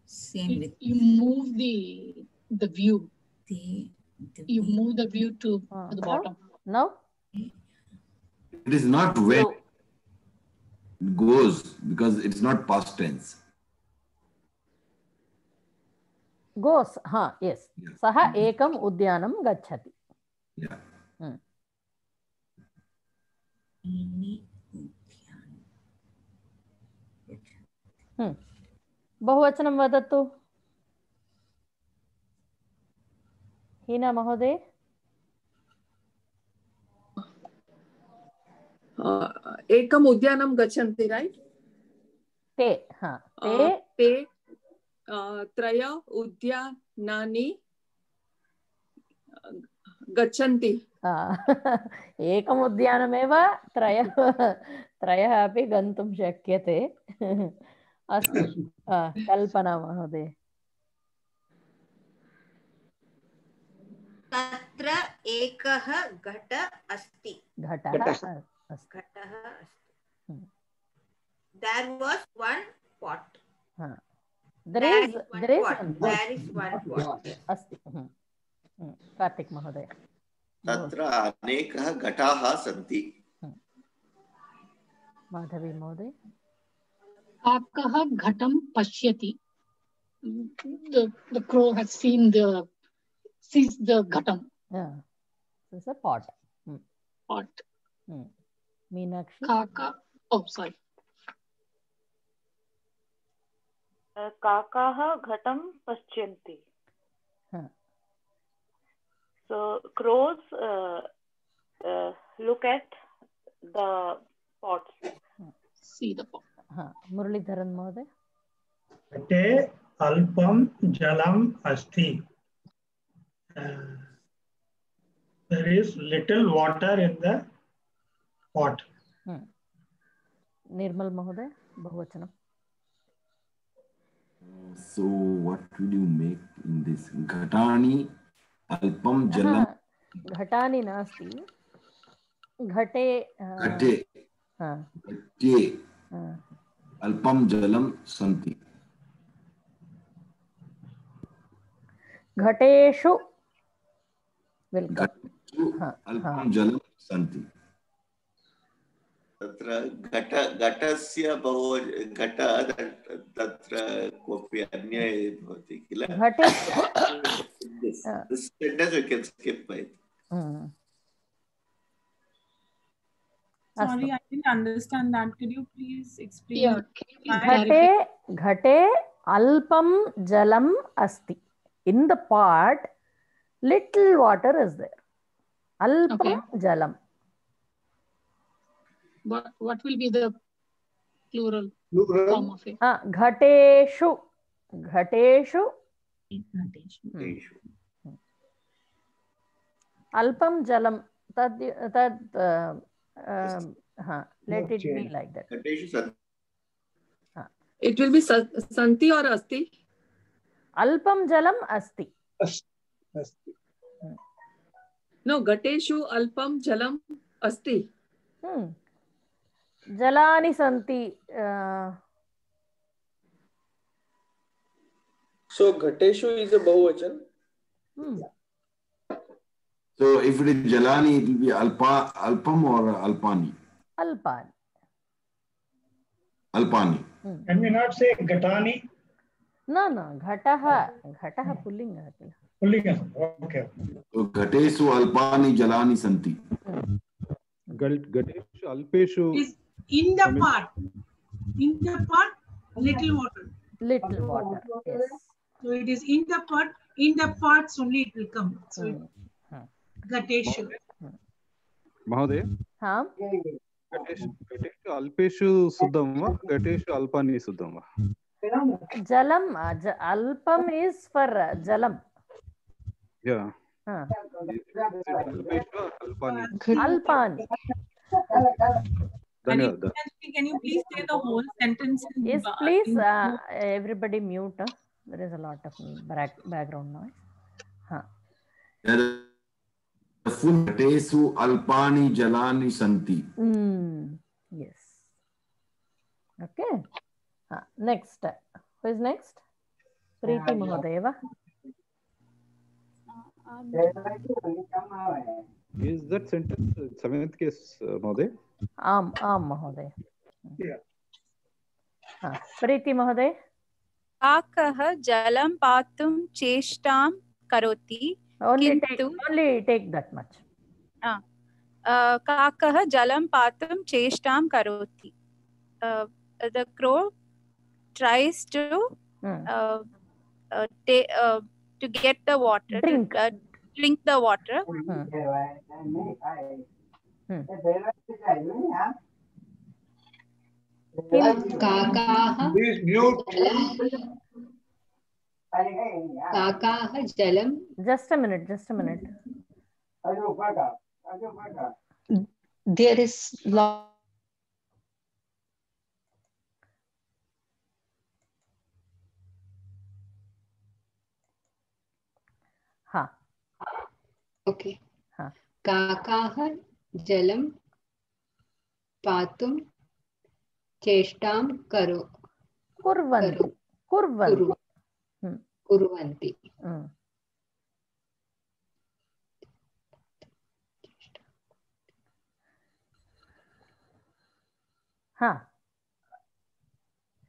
Same with you move the view. You move the view to the bottom. No? It is not when it goes because it's not past tense. Goes, yes. Saha ekam udyanam gacchati. Yeah. बहुवचनं वदतु. हीना महोदय. एकम उद्यानं गच्छन्ति, right? ते त्रय उद्यानानि गच्छन्ति. एकम् उद्यानमेव त्रयः अपि गन्तुं शक्यते। अस्तु, कल्पना महोदय। तत्र एकः घट अस्ति। घटः अस्ति। There was one pot. There is one pot. अस्ति। कार्तिक महोदय। तत्र अनेकः घटाः सन्ति। माधवी महोदय। काकः घटं पश्यति. The crow has sees the ghatam. Yeah, it's a pot. Pot. Meenakshi. Kaka. Oh, sorry. काकाः घटं पश्यन्ति. So crows look at the pots. See the pot. Muraleedharan महोदय। घटे अल्पं जलम अस्ति. There is little water in the pot. निर्मल महोदय, बहुवचनम। So what will you make in this? घटानि अल्पम जलम। घटानि नास्ति, घटे अल्पम जलम सन्ति। घटेषु अल्पम जलम सन्ति। तत्र घटस्य बहु घट तत्र कोऽपि अन्य भवति किल। This sentence we can skip it. Sorry, I didn't understand that. Could you please explain? घटे अल्पम जलम अस्ति. In the pot, little water is there. Alpam jalam. What will be the plural form of it? Ghateshu. Alpam jalam. Let it be like that. It will be santi or asti? Alpam jalam asti. No, Gateshu alpam jalam asti. Jalani santi. So Gateshu is a bahuvachan. So if it is jalani, it will be alpam or alpani. Alpani. Can we not say gatani? No, ghataha pullinga. Pullinga. Okay. So ghatesu alpani jalani santi. Gateshu alpeshu is in the pot. In the pot, little water. Little water. Yes. So it is in the pot. In the pots only it will come. So Gateshu. Mahoday. Gateshu alpeshu suddham va? Gateshu alpani suddham va? Jalam. Alpam is for jalam. Yeah. Alpani. Can you please say the whole sentence? Yes, please. Everybody mute. There is a lot of background noise. The full Ghatesu alpani jalani santi. Yes. Okay. Next. Who is next? Preeti Mahadeva. Is that sentence 7th case, Mahoday? Mahoday. Yeah. Preeti Mahoday. Kakah jalam patum cheshtam karoti. Only take that much. Kakah jalam patum cheshtam karoti. The crow tries to get the water, drink the water. Please mute. Kakah jalam. Just a minute. There is law. Ha. Okay. Kakaha jalam patum cheshtam kurvanti. Kurvanti.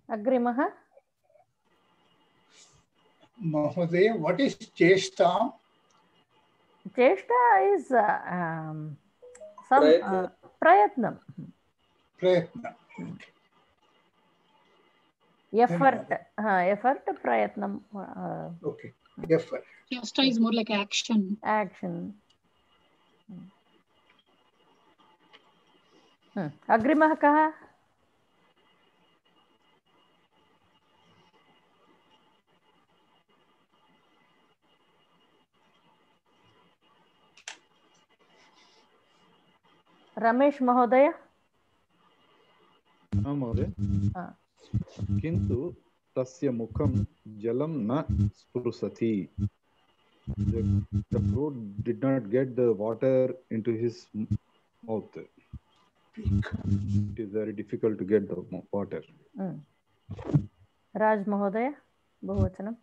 Agrimah. Mahoday, what is cheshtam? Cheshta is some prayatnam. Effort, prayatnam. Okay, effort. Cheshta is more like action. Agrimah kaha? Ramesh महोदय महोदय किंतु तस्य मुखं जलं न स्पृशति. The crow did not get the water into his mouth. It is very difficult to get the water. राज महोदय बहुवचनम.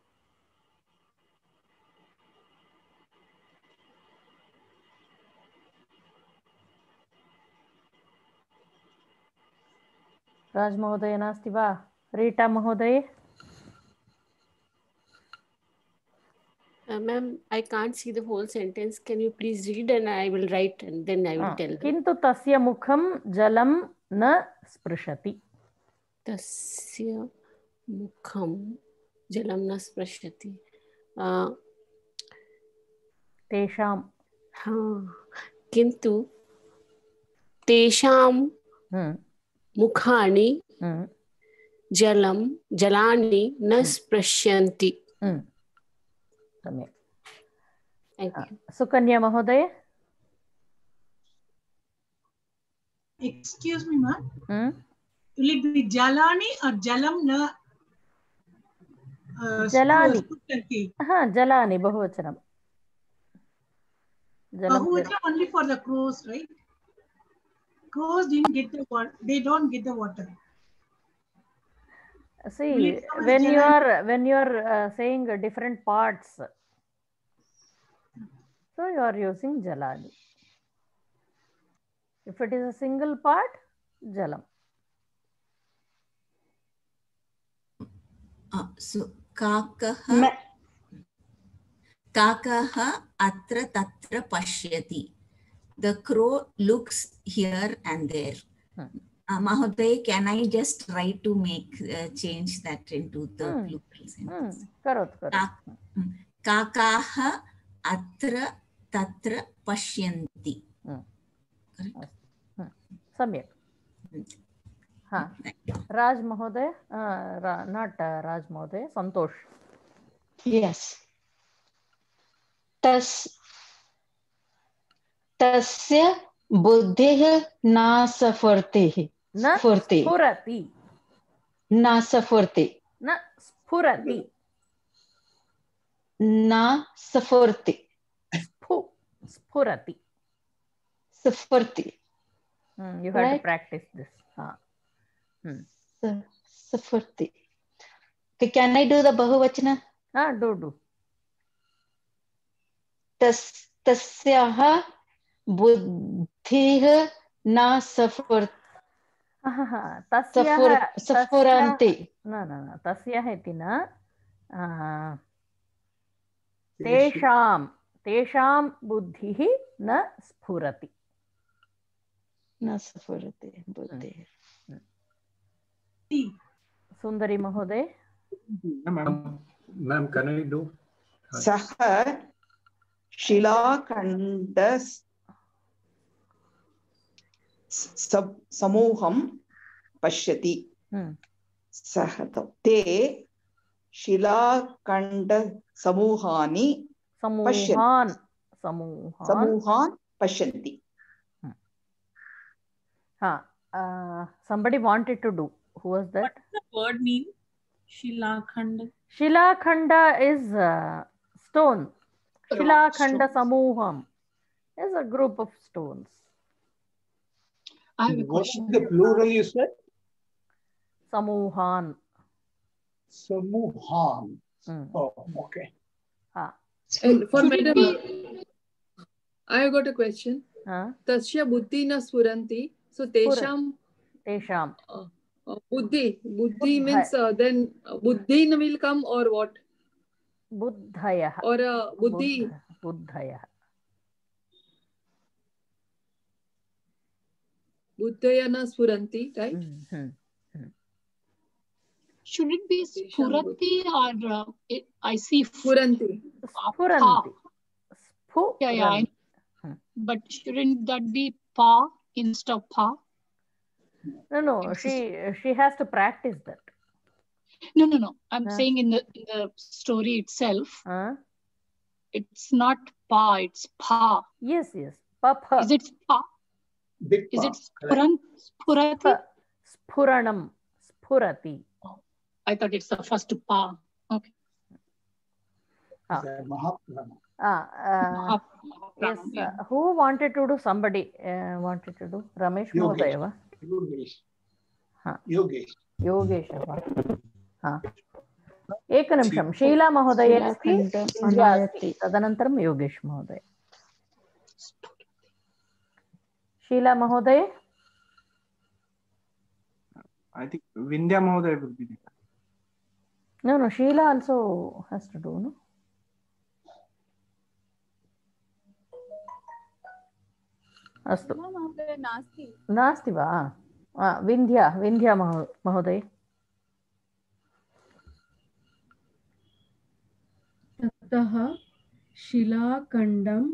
राज महोदय नास्ति वा? रीटा महोदय. Ma'am, I can't see the whole sentence. Can you please read and I will write and then I will tell. किन्तु तस्य मुखं जलं न स्पृशति. तस्य मुखं जलं न स्पृशति. तेषां. किन्तु तेषां मुखानि जलानि न स्पृशन्ति. सुकन्या महोदय. Excuse me, ma'am. Will it be jalani or jalam na? Jalani. Jalani बहुवचनम. Bahuvachanam only for the crows, right? Crows didn't get the water. They don't get the water. See, when you are saying different parts, so you are using jalani. If it is a single part, jalam. So kakaha atra tatra pashyati. The crow looks here and there. Mahoday, can I just try to make change that into the plural sentence? Kakaha atra tatra pashyanti. Samyak. Raj Mahoday, not Raj Mahoday, Santosh. Yes. Tasya buddhiः न स्फुरति. न स्फुरति. न स्फुरति. न स्फुरति. Spurati. Spurti. You have to practice this. Spurti. Okay, can I do the Bahuvachana? Do. Tasyaha buddhiः न स्फुरन्ति. No. Tasyaha इति न. तेषां बुद्धिः न स्फुरति. न स्फुरति बुद्धिः. सुंदरी महोदय. Ma'am, can I do? सः शिलाखण्ड समूहं पश्यति. सः ते शिलाखण्ड समूहान् पश्यन्ति. Somebody wanted to do. Who was that? What does the word mean? Shilakhand. Shilakhanda is stone. Shilakhanda Samuham is a group of stones. I have a question. What is the plural you said? Samuhan. Samuhan. Oh, okay. And for madam, I have got a question. Tasya buddhi na spuranti. So tesham. Buddhi means then buddhi will come or what? Buddhaya. Or buddhi. Buddhaya. Buddhaya na spuranti, right? Should it be spurati or I see spuranti? Spuranti. Yeah. But shouldn't that be pa instead of pa? No. She has to practice that. No. I'm saying in the story itself, it's not pa, it's pa. Yes. Papa. Is it pa? Big Is pa. it spurati? Spuranam. Spurati. I thought it's the first pa. Okay. Yes. Who wanted to do? Somebody wanted to do. Ramesh Mohdaya. Yogesh. एकनिमिषं शीला महोदय अस्ति तदनन्तरं योगेश महोदय. शीला महोदय. I think Vindhya Mahoday will be there. No, Sheila also has to do, no? अस्तु. नास्ति वा? विन्ध्या महोदय. ततः शिलाखण्डम्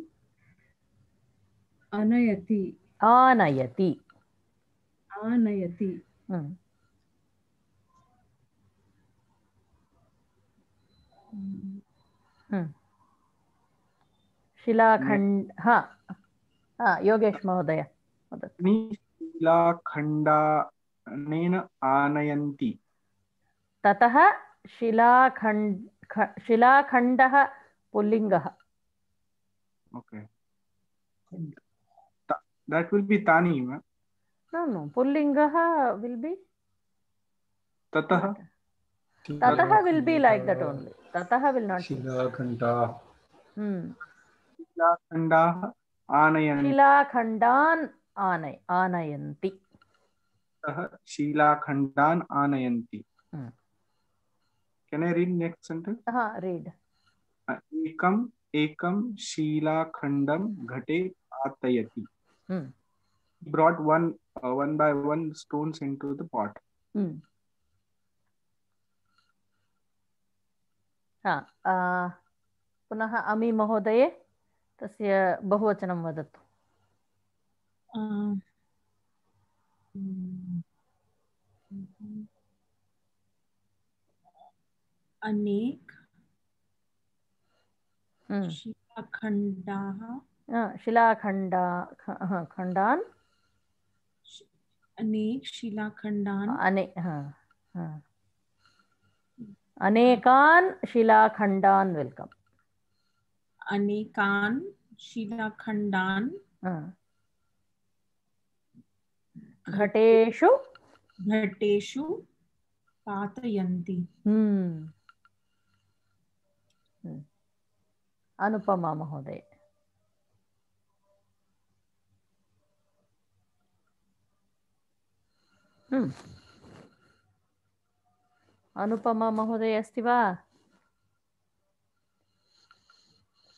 आनयति. शिलाखण्ड योगेश महोदय. शिलाखण्डानेन आनयन्ति. ततः शिलाखण्डः पुल्लिङ्गः. Okay. That will be Tani. No. Pullingah will be? Tataha. Tataha will be like that only. Tataha will not. Shilakhanda. Shilakhandah anayanti. Shilakhandan anayanti. Shilakhandan anayanti. Can I read next sentence? Read. Ekam shilakhandam ghate atayati. He brought one by one stones into the pot. पुनः अमी महोदये तस्य बहुवचनं वदतु. अनेक खण्डान् अनेक शिलाखण्डान् अनेकान् शिलाखण्डान् welcome. अनेकान् शिलाखण्डान् घटेषु पातयन्ति. अनुपमा महोदय. अनुपमा महोदय अस्ति वा?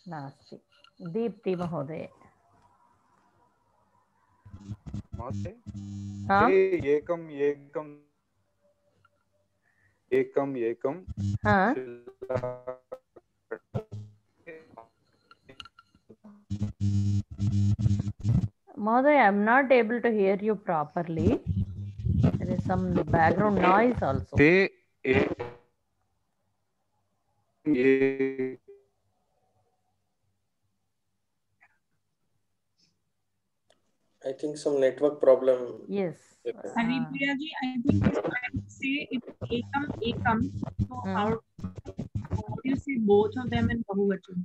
नास्ति. दीप्ति महोदय. एकम Mother, I am not able to hear you properly. There is some background noise also. I think some network problem. Yes. Haripriya ji, I think it's trying to say it's ekam. So how do you say both of them in Bahuvachan?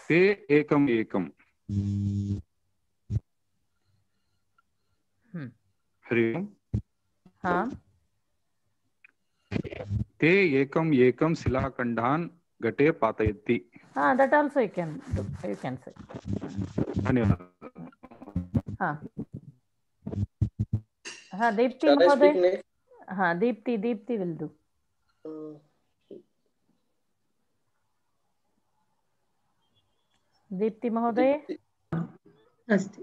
Te ekam ekam. Hari Om. Te ekam ekam silakandhan gate patayati. That also you can do. You can say. Deepti Mahoday. Deepti will do. Deepti Mahoday. Asti.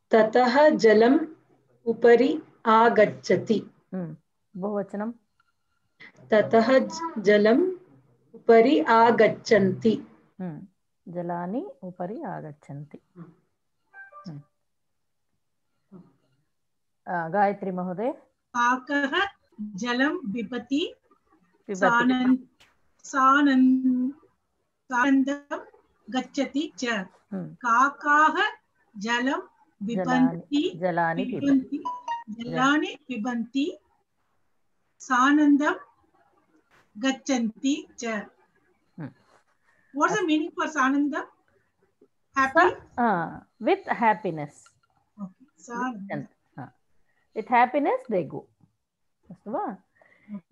Tatah jalam upari agacchati. Bahuvachanam. Tatah jalam upari agachanti. Jalani upari agachanti. Gayatri Mahoday. Kakah jalam vipati sanandam gacchati cha. Kakah jalam jalani pibanti sanandam gachanti cha. What's the meaning for sanandam? Happy? With happiness. Okay. With happiness they go.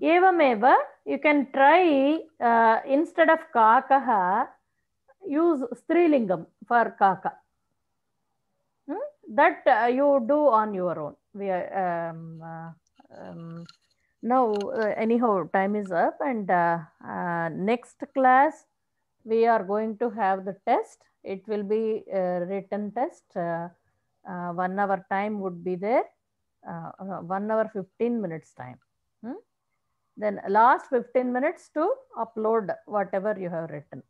Evameva, you can try instead of kakaha, use strilingam for kaka. That you do on your own. We now anyhow time is up, and next class we are going to have the test. It will be a written test. 1 hour time would be there. 1 hour 15 minutes time. Then last 15 minutes to upload whatever you have written.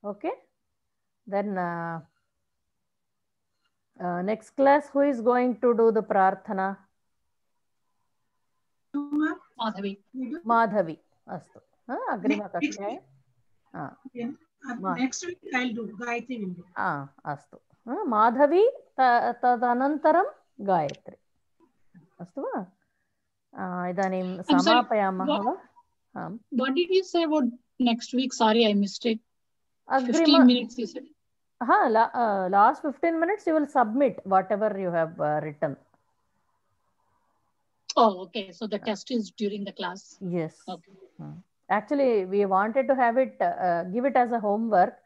Okay. Then next class, who is going to do the prarthana? Madhavi. Astu. Agrima kakshaye. Next week I'll do. Gayatri will do. Astu. Madhavi tadanantaram Gayatri. Astu va? Idanim samapayamah va? What did you say about next week? Sorry, I missed it. 15 minutes you said. Last 15 minutes you will submit whatever you have written. Oh, okay. So the test is during the class. Yes. Okay. Actually, we wanted to have it, give it as a homework.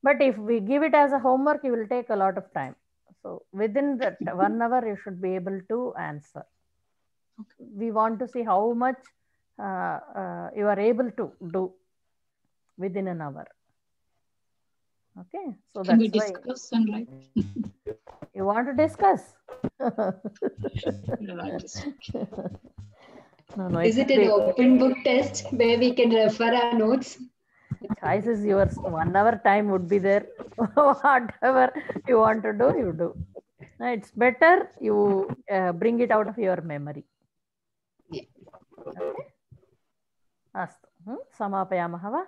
But if we give it as a homework, it will take a lot of time. So within that 1 hour, you should be able to answer. Okay. We want to see how much you are able to do within an hour. Okay, so can that's we discuss and write? You want to discuss? No, is it an open book test where we can refer our notes? Choice is yours. 1 hour time would be there. Whatever you want to do, you do. It's better you bring it out of your memory. Yeah. Okay. Astu. Samapayamah va?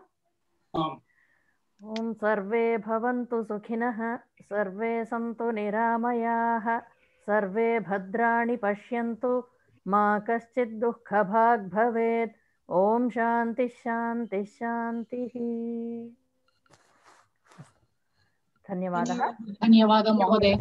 Om sarve bhavantu sukhinah, sarve santu niramayaah, sarve bhadrani pashyantu, ma kaschid dukkha bhag bhavet. Om shanti shanti shanti. Dhanyavadah. Dhanyavadah Mahoday.